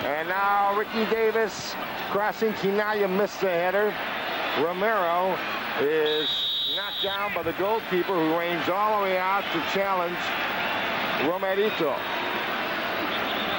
And now Ricky Davis crossing. Quinaya missed the header. Romero is knocked down by the goalkeeper, who ranged all the way out to challenge Romerito.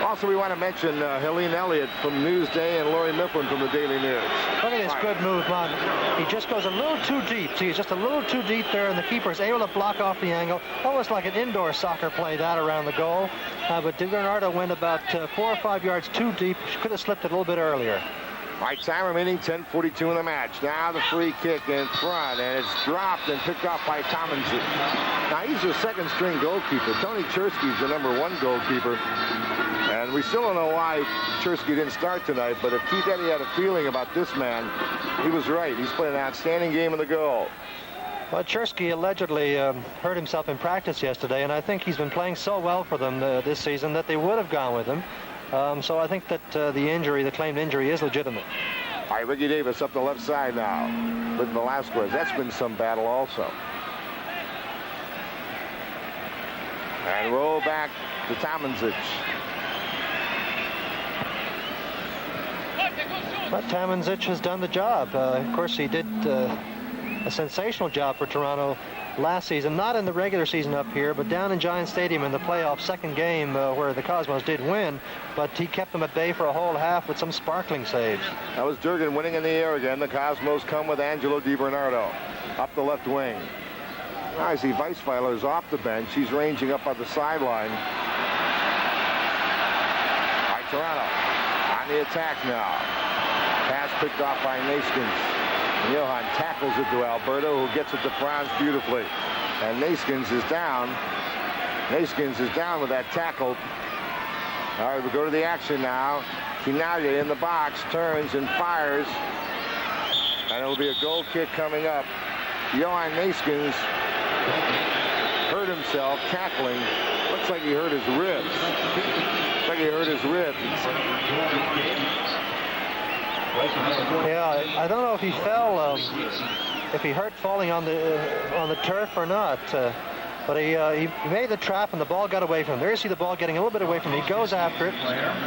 Also, we want to mention Helene Elliott from Newsday and Lori Mifflin from the Daily News. Look at this good move, man. He just goes a little too deep. See, he's just a little too deep there, and the keeper is able to block off the angle. Almost like an indoor soccer play, that around the goal. But DiBernardo went about 4 or 5 yards too deep. Could have slipped it a little bit earlier. All right, time remaining 10:42 in the match. Now the free kick in front, and it's dropped and picked off by Tomlinson. Now he's your second-string goalkeeper. Tony Chersky's your #1 goalkeeper. And we still don't know why Chersky didn't start tonight, but if Keith Eddy had a feeling about this man, he was right. He's played an outstanding game in the goal. Well, Chersky allegedly hurt himself in practice yesterday, and I think he's been playing so well for them this season that they would have gone with him. So I think that the claimed injury is legitimate. All right, Ricky Davis up the left side now with Velasquez. That's been some battle also. And roll back to Tamanzic. But Tamanzic has done the job. Of course, he did a sensational job for Toronto last season, not in the regular season up here, but down in Giant Stadium in the playoff second game where the Cosmos did win, but he kept them at bay for a whole half with some sparkling saves. That was Durgan winning in the air again. The Cosmos come with Angelo DiBernardo up the left wing. Now I see Weisweiler is off the bench. He's ranging up on the sideline. By Toronto on the attack now. Pass picked off by Naskins. Johan tackles it to Alberto, who gets it to Franz beautifully. And Naskins is down. Naskins is down with that tackle. All right, we go to the action now. Finale in the box, turns and fires. And it will be a goal kick coming up. Johan Naskins hurt himself tackling. Looks like he hurt his ribs. Looks like he hurt his ribs. Yeah, I don't know if he fell, if he hurt falling on the turf or not. But he made the trap and the ball got away from him. There you see the ball getting a little bit away from him. He goes after it.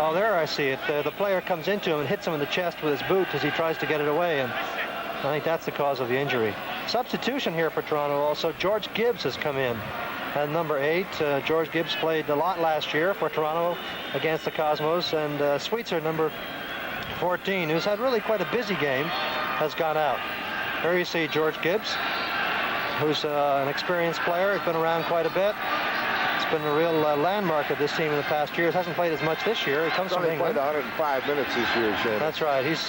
Oh, there I see it. The player comes into him and hits him in the chest with his boot as he tries to get it away. And I think that's the cause of the injury. Substitution here for Toronto also. George Gibbs has come in. And number 8, George Gibbs played a lot last year for Toronto against the Cosmos. And Sweetser, number 14, who's had really quite a busy game, has gone out. There you see George Gibbs, who's an experienced player. He's been around quite a bit. It's been a real landmark of this team in the past years. Hasn't played as much this year. He comes from England. He's only played 105 minutes this year, Shane. That's right. He's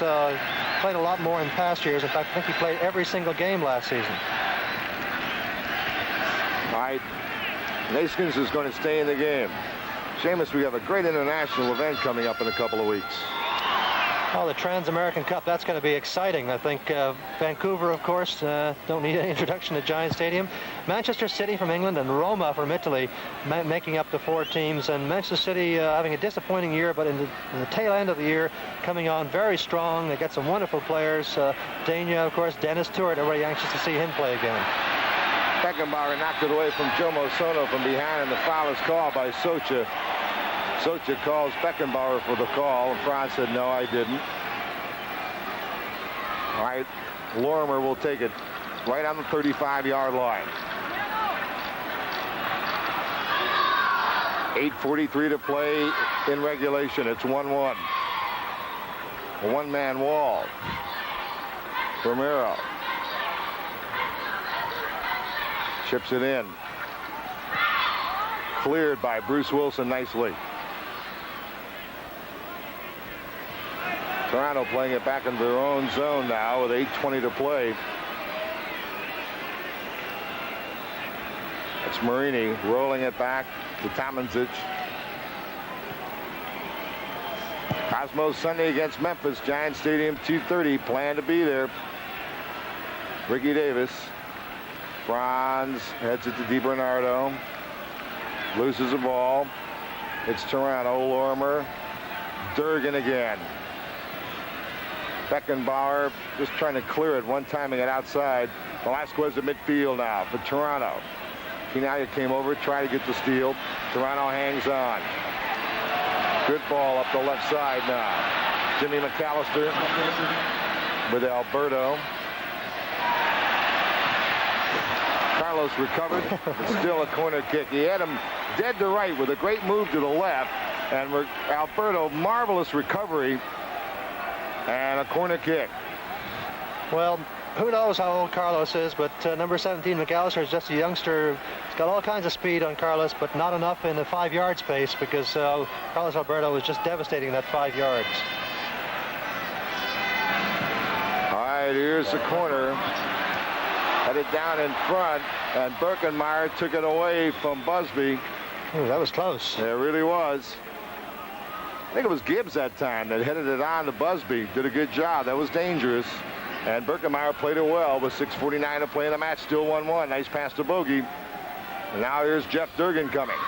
played a lot more in past years. In fact, I think he played every single game last season. All right. Naskins is going to stay in the game. Seamus, we have a great international event coming up in a couple of weeks. Oh, the Trans-American Cup, that's going to be exciting. I think Vancouver, of course, don't need any introduction to Giant Stadium. Manchester City from England and Roma from Italy making up the 4 teams. And Manchester City having a disappointing year, but in the tail end of the year, coming on very strong. They got some wonderful players. Dania, of course, Dennis Stewart, everybody anxious to see him play again. Beckenbauer knocked it away from Jomo Sono from behind, and the foul is called by Socha. Socha calls Beckenbauer for the call, and Franz said, no, I didn't. All right, Lorimer will take it right on the 35-yard line. 8:43 to play in regulation. It's 1-1. A one-man wall. Romero chips it in. Cleared by Bruce Wilson nicely. Toronto playing it back into their own zone now with 8:20 to play. It's Marini rolling it back to Tamanzic. Cosmos Sunday against Memphis, Giant Stadium, 2:30. Plan to be there. Ricky Davis. Franz heads it to DiBernardo. Loses the ball. It's Toronto. Lorimer. Durgan again. Beckenbauer just trying to clear it, one timing it outside. Velasquez at midfield now for Toronto. Finale came over, tried to get the steal. Toronto hangs on. Good ball up the left side now. Jimmy McAllister with Alberto. Carlos recovered. It's still a corner kick. He had him dead to right with a great move to the left. And Alberto, marvelous recovery. And a corner kick. Well, who knows how old Carlos is, but number 17, McAllister, is just a youngster. He's got all kinds of speed on Carlos, but not enough in the 5-yard space because Carlos Alberto was just devastating that 5 yards. All right, here's the corner. Headed down in front, and Birkenmeyer took it away from Busby. Ooh, that was close. It really was. I think it was Gibbs that time that headed it on to Busby. Did a good job. That was dangerous. And Birkenmeyer played it well with 6:49 to play in the match. Still 1-1. Nice pass to Bogey. And now here's Jeff Durgan coming.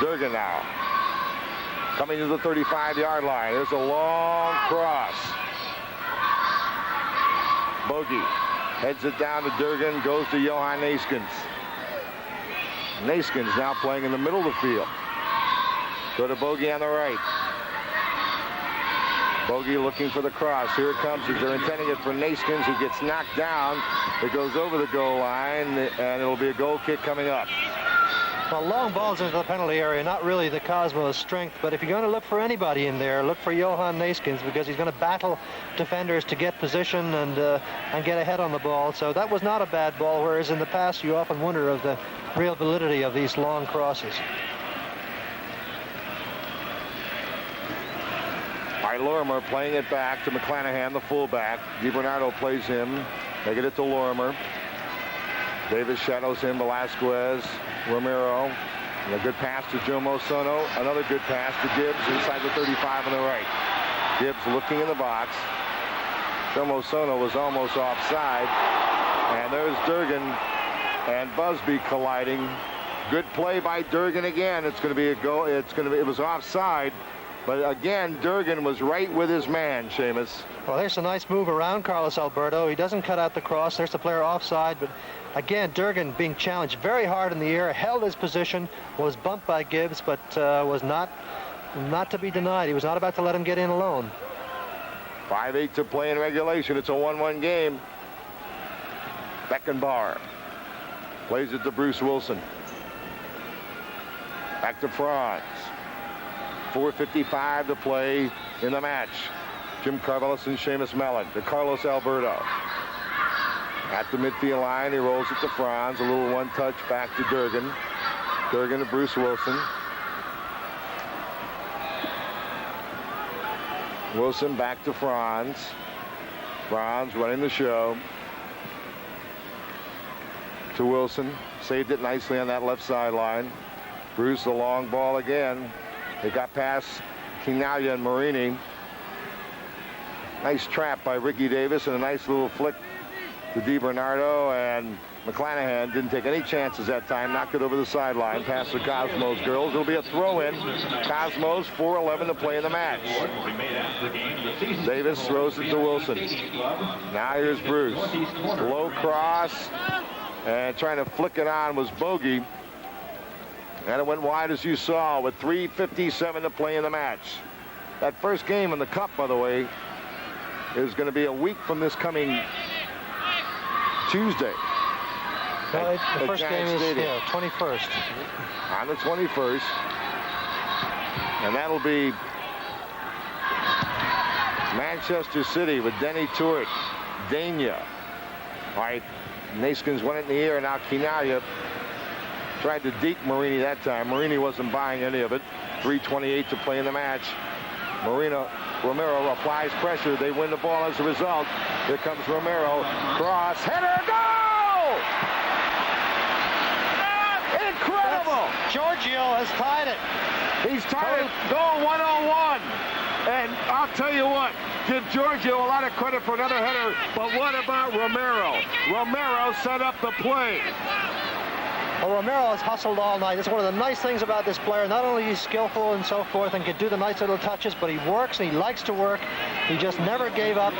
Durgan now. Coming to the 35-yard line. There's a long cross. Bogey heads it down to Durgan. Goes to Johan Naskins. Naskins now playing in the middle of the field. Go to Bogey on the right. Bogey looking for the cross. Here it comes. They're intending it for Naskins, who gets knocked down. It goes over the goal line, and it'll be a goal kick coming up. Well, long balls into the penalty area, not really the Cosmos' strength, but if you're going to look for anybody in there, look for Johan Naskins, because he's going to battle defenders to get position and get ahead on the ball. So that was not a bad ball, whereas in the past you often wonder of the real validity of these long crosses. All right, Lorimer playing it back to McClanahan, the fullback. DiBernardo plays him. They get it to Lorimer. Davis shadows him, Velasquez, Romero. And a good pass to Joe Mosono. Another good pass to Gibbs inside the 35 on the right. Gibbs looking in the box. Joe Mosono was almost offside. And there's Durgan and Busby colliding. Good play by Durgan again. It's going to be a goal. It was offside. But again, Durgan was right with his man, Seamus. Well, there's a nice move around Carlos Alberto. He doesn't cut out the cross. There's the player offside, but again, Durgan being challenged very hard in the air, held his position, was bumped by Gibbs, but was not to be denied. He was not about to let him get in alone. 5:08 to play in regulation. It's a 1-1 game. Beckenbauer plays it to Bruce Wilson. Back to Franz. 4:55 to play in the match. Jim Carvelis and Seamus Mellon to Carlos Alberto. At the midfield line, he rolls it to Franz. A little one-touch back to Durgan. Durgan to Bruce Wilson. Wilson back to Franz. Franz running the show. To Wilson. Saved it nicely on that left sideline. Bruce, the long ball again. They got past Quinaglia and Marini. Nice trap by Ricky Davis and a nice little flick to DiBernardo, and McClanahan didn't take any chances that time. Knocked it over the sideline past the Cosmos girls. It'll be a throw-in. Cosmos 4:11 to play in the match. Davis throws it to Wilson. Now here's Bruce. Low cross, and trying to flick it on was Bogey. And it went wide, as you saw, with 3:57 to play in the match. That first game in the Cup, by the way, is going to be a week from this coming Tuesday. Well, the first game is 21st. On the 21st. And that'll be Manchester City with Denny Tuitt, Dania. All right, Naskins went it in the air, now Quinaglia tried to deke Marini that time. Marini wasn't buying any of it. 3:28 to play in the match. Romero applies pressure. They win the ball as a result. Here comes Romero. Cross. Header. Goal! Incredible! Giorgio has tied it. He's tied it. Goal 101. And I'll tell you what, give Giorgio a lot of credit for another header, but what about Romero? Romero set up the play. Well, Romero has hustled all night. That's one of the nice things about this player. Not only is he skillful and so forth and can do the nice little touches, but he works and he likes to work. He just never gave up.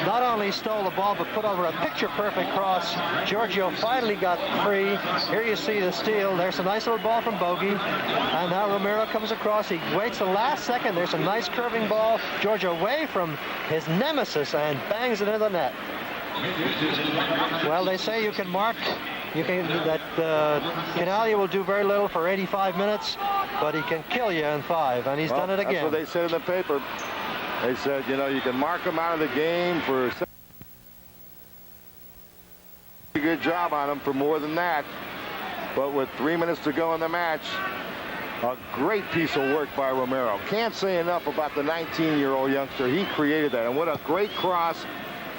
Not only stole the ball, but put over a picture-perfect cross. Giorgio finally got free. Here you see the steal. There's a nice little ball from Bogey. And now Romero comes across. He waits the last second. There's a nice curving ball. Giorgio away from his nemesis and bangs it into the net. Well, they say you can mark... Quinaglia will do very little for 85 minutes, but he can kill you in 5, and he's done it again. That's what they said in the paper. They said, you know, you can mark him out of the game for a good job on him for more than that. But with 3 minutes to go in the match, a great piece of work by Romero. Can't say enough about the 19-year-old youngster. He created that, and what a great cross.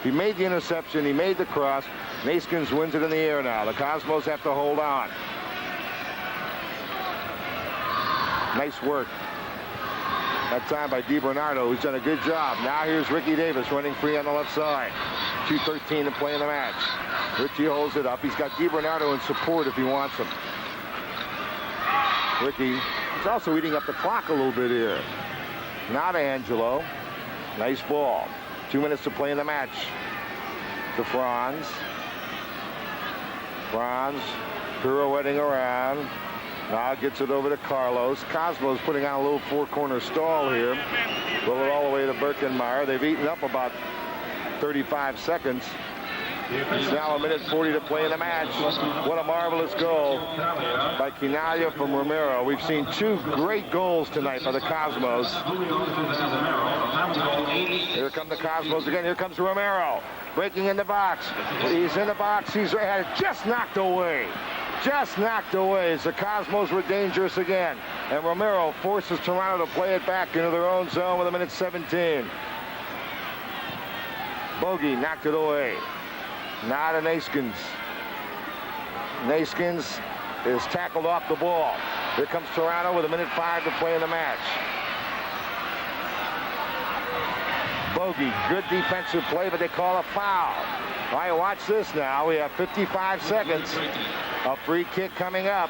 He made the interception. He made the cross. Naskins wins it in the air now. The Cosmos have to hold on. Nice work. That time by DiBernardo, who's done a good job. Now here's Ricky Davis running free on the left side. 2:13 to play in the match. Richie holds it up. He's got DiBernardo in support if he wants him. Ricky is also eating up the clock a little bit here. Now to Angelo. Nice ball. 2 minutes to play in the match. To Franz. Franz pirouetting around. Now gets it over to Carlos. Cosmos putting on a little four-corner stall here. Roll it all the way to Birkenmeyer. They've eaten up about 35 seconds. It's now 1:40 to play in the match. What a marvelous goal by Quinaya from Romero. We've seen two great goals tonight by the Cosmos. Here come the Cosmos again. Here comes Romero. Breaking in the box. He's in the box. He's had it just knocked away. Just knocked away as the Cosmos were dangerous again. And Romero forces Toronto to play it back into their own zone with 1:17. Bogey knocked it away. Now to Naskins. Naskins is tackled off the ball. Here comes Toronto with 1:05 to play in the match. Bogey, good defensive play, but they call a foul. All right, watch this now. We have 55 seconds. A free kick coming up.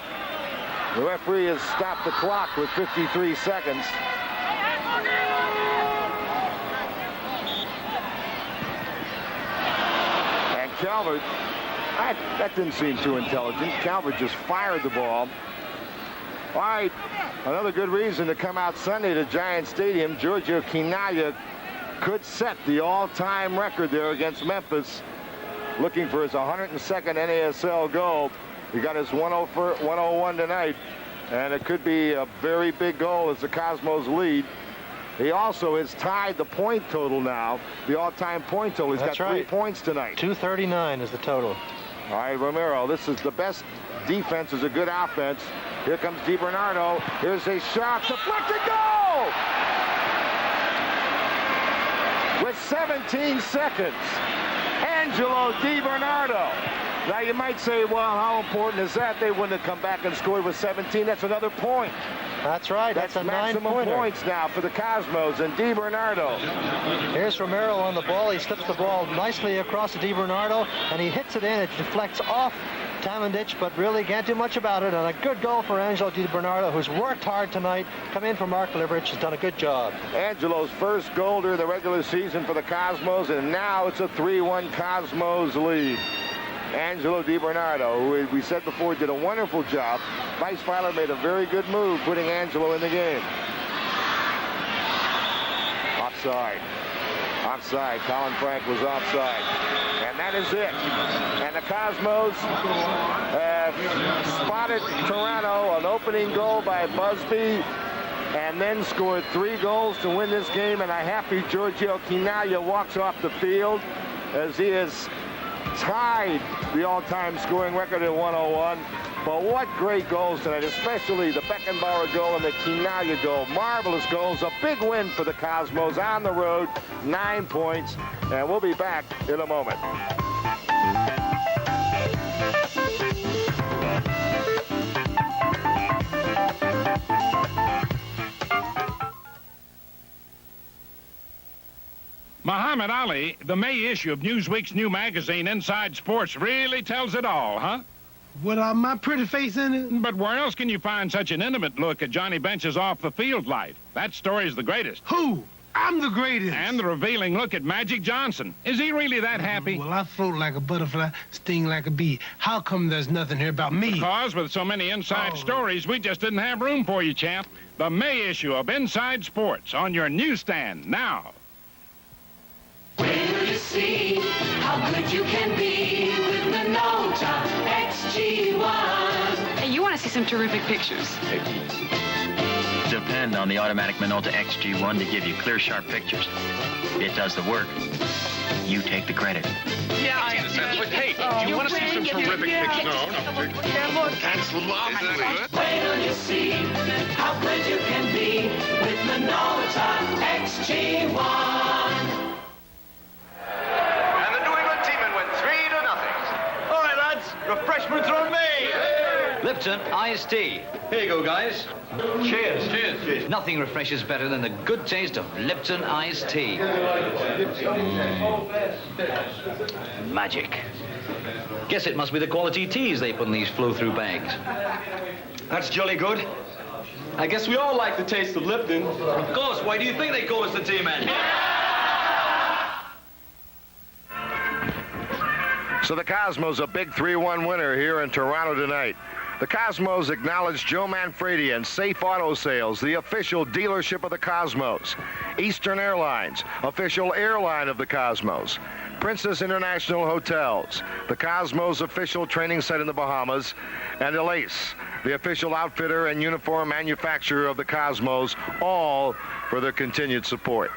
The referee has stopped the clock with 53 seconds. And Calvert, that didn't seem too intelligent. Calvert just fired the ball. All right, another good reason to come out Sunday to Giant Stadium. Giorgio Quinaya could set the all-time record there against Memphis, looking for his 102nd NASL goal. He got his 101 tonight, and it could be a very big goal as the Cosmos lead. He also has tied the point total now, the all-time point total. He's got 3 points tonight. 239 is the total. All right, Romero, this is the best defense, is a good offense. Here comes DiBernardo. Here's a shot, deflected goal! With 17 seconds, Angelo DiBernardo. Now you might say, well, how important is that? They wouldn't have come back and scored with 17. That's another point. That's right. That's a maximum 9-pointer. Points now for the Cosmos and DiBernardo. Here's Romero on the ball. He slips the ball nicely across to DiBernardo, and he hits it in. It deflects off Tamandich, but really can't do much about it. And a good goal for Angelo DiBernardo, who's worked hard tonight. Come in for Mark Liverich, has done a good job. Angelo's first goal during the regular season for the Cosmos, and now it's a 3-1 Cosmos lead. Angelo DiBernardo, who we said before did a wonderful job. Vice Fowler made a very good move putting Angelo in the game. Offside. Offside. Colin Frank was offside. And that is it. And the Cosmos have spotted Toronto, an opening goal by Busby, and then scored 3 goals to win this game. And a happy Giorgio Quinaya walks off the field as he is tied the all-time scoring record at 101. But what great goals tonight, especially the Beckenbauer goal and the Quinaya goal. Marvelous goals. A big win for the Cosmos on the road. 9 points. And we'll be back in a moment. Muhammad Ali, the May issue of Newsweek's new magazine, Inside Sports, really tells it all, huh? With my pretty face in it? But where else can you find such an intimate look at Johnny Bench's off-the-field life? That story's the greatest. Who? I'm the greatest. And the revealing look at Magic Johnson. Is he really that happy? Well, I float like a butterfly, sting like a bee. How come there's nothing here about me? Because with so many inside stories, we just didn't have room for you, champ. The May issue of Inside Sports on your newsstand now. Wait till you see how good you can be with Minolta XG1. Hey, you want to see some terrific pictures? Depend on the automatic Minolta XG1 to give you clear, sharp pictures. It does the work. You take the credit. Yeah, I understand. But hey, do you want to see some terrific pictures? No. Yeah, look. That's lovely. Wait till you see how good you can be with Minolta XG1. Refreshments on me! Lipton iced tea. Here you go, guys. Cheers. Cheers. Cheers. Nothing refreshes better than the good taste of Lipton iced tea. Magic. Guess it must be the quality teas they put in these flow-through bags. That's jolly good. I guess we all like the taste of Lipton. Of course. Why do you think they call us the Tea-Men? So the Cosmos a big 3-1 winner here in Toronto tonight. The Cosmos acknowledge Joe Manfredi and Safe Auto Sales, the official dealership of the Cosmos. Eastern Airlines, official airline of the Cosmos. Princess International Hotels, the Cosmos official training site in the Bahamas, and Elase, the official outfitter and uniform manufacturer of the Cosmos, all for their continued support.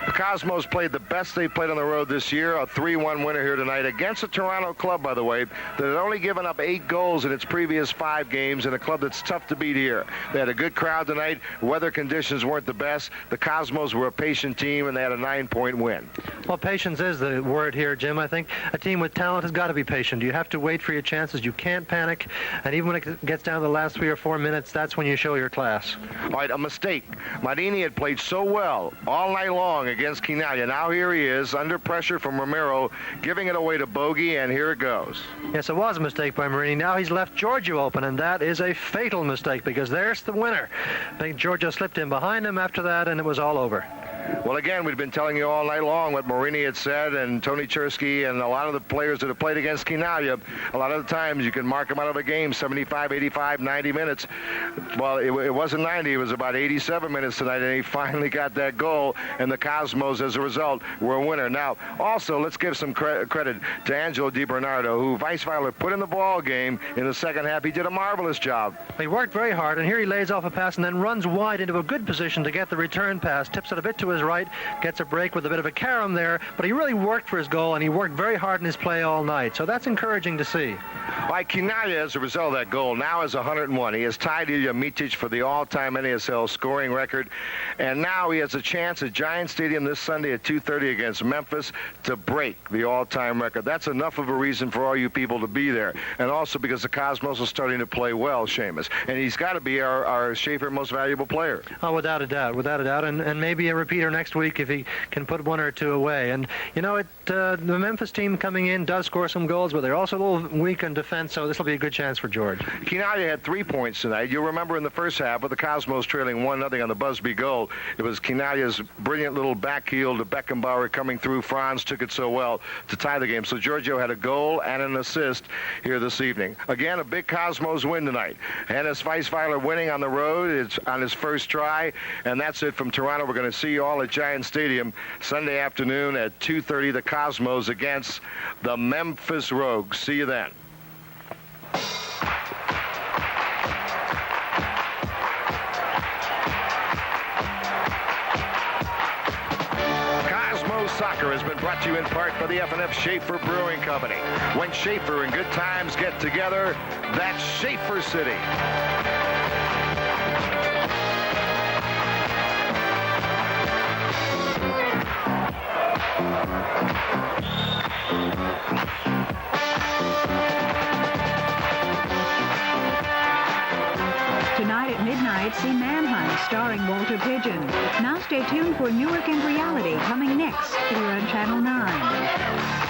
The Cosmos played the best they played on the road this year, a 3-1 winner here tonight against a Toronto club, by the way, that had only given up 8 goals in its previous 5 games, and a club that's tough to beat here. They had a good crowd tonight. Weather conditions weren't the best. The Cosmos were a patient team, and they had a 9-point win. Well, patience is the word here, Jim. I think a team with talent has got to be patient. You have to wait for your chances. You can't panic, and even when it gets down to the last 3 or 4 minutes, that's when you show your class. All right, a mistake. Marini had played so well all night long against Quinaglia. Now here he is under pressure from Romero, giving it away to Bogey, and here it goes. Yes, it was a mistake by Marini. Now he's left Giorgio open, and that is a fatal mistake because there's the winner. I think Giorgio slipped in behind him after that, and it was all over. Well, again, we've been telling you all night long what Marini had said, and Tony Chersky and a lot of the players that have played against Quinaglia, a lot of the times you can mark them out of a game 75, 85, 90 minutes. Well, it wasn't 90. It was about 87 minutes tonight, and he finally got that goal, and the Cosmos, as a result, were a winner. Now, also, let's give some credit to Angelo DiBernardo, who Weisweiler put in the ball game in the second half. He did a marvelous job. He worked very hard, and here he lays off a pass and then runs wide into a good position to get the return pass, tips it a bit to his right, gets a break with a bit of a carom there, but he really worked for his goal, and he worked very hard in his play all night, so that's encouraging to see. Like Quinaglia, as a result of that goal, now is 101. He has tied Ilya Mitic for the all-time NASL scoring record, and now he has a chance at Giant Stadium this Sunday at 2:30 against Memphis to break the all-time record. That's enough of a reason for all you people to be there, and also because the Cosmos are starting to play well, Seamus, and he's got to be our Schaefer most valuable player. Oh, without a doubt, and maybe a repeater next week if he can put 1 or 2 away. And, you know, the Memphis team coming in does score some goals, but they're also a little weak in defense, so this will be a good chance for George. Quinaglia had 3 points tonight. You'll remember in the first half with the Cosmos trailing 1-0 on the Busby goal, it was Quinaglia's brilliant little back heel to Beckenbauer coming through. Franz took it so well to tie the game. So Giorgio had a goal and an assist here this evening. Again, a big Cosmos win tonight. Hennes Weisweiler winning on the road. It's on his first try, and that's it from Toronto. We're going to see you all at Giant Stadium Sunday afternoon at 2:30, the Cosmos against the Memphis Rogues. See you then. Cosmos Soccer has been brought to you in part by the F&F Schaefer Brewing Company. When Schaefer and good times get together, that's Schaefer City. Tonight at midnight, see Manhunt, starring Walter Pidgeon. Now stay tuned for Newark and Reality, coming next here on Channel 9.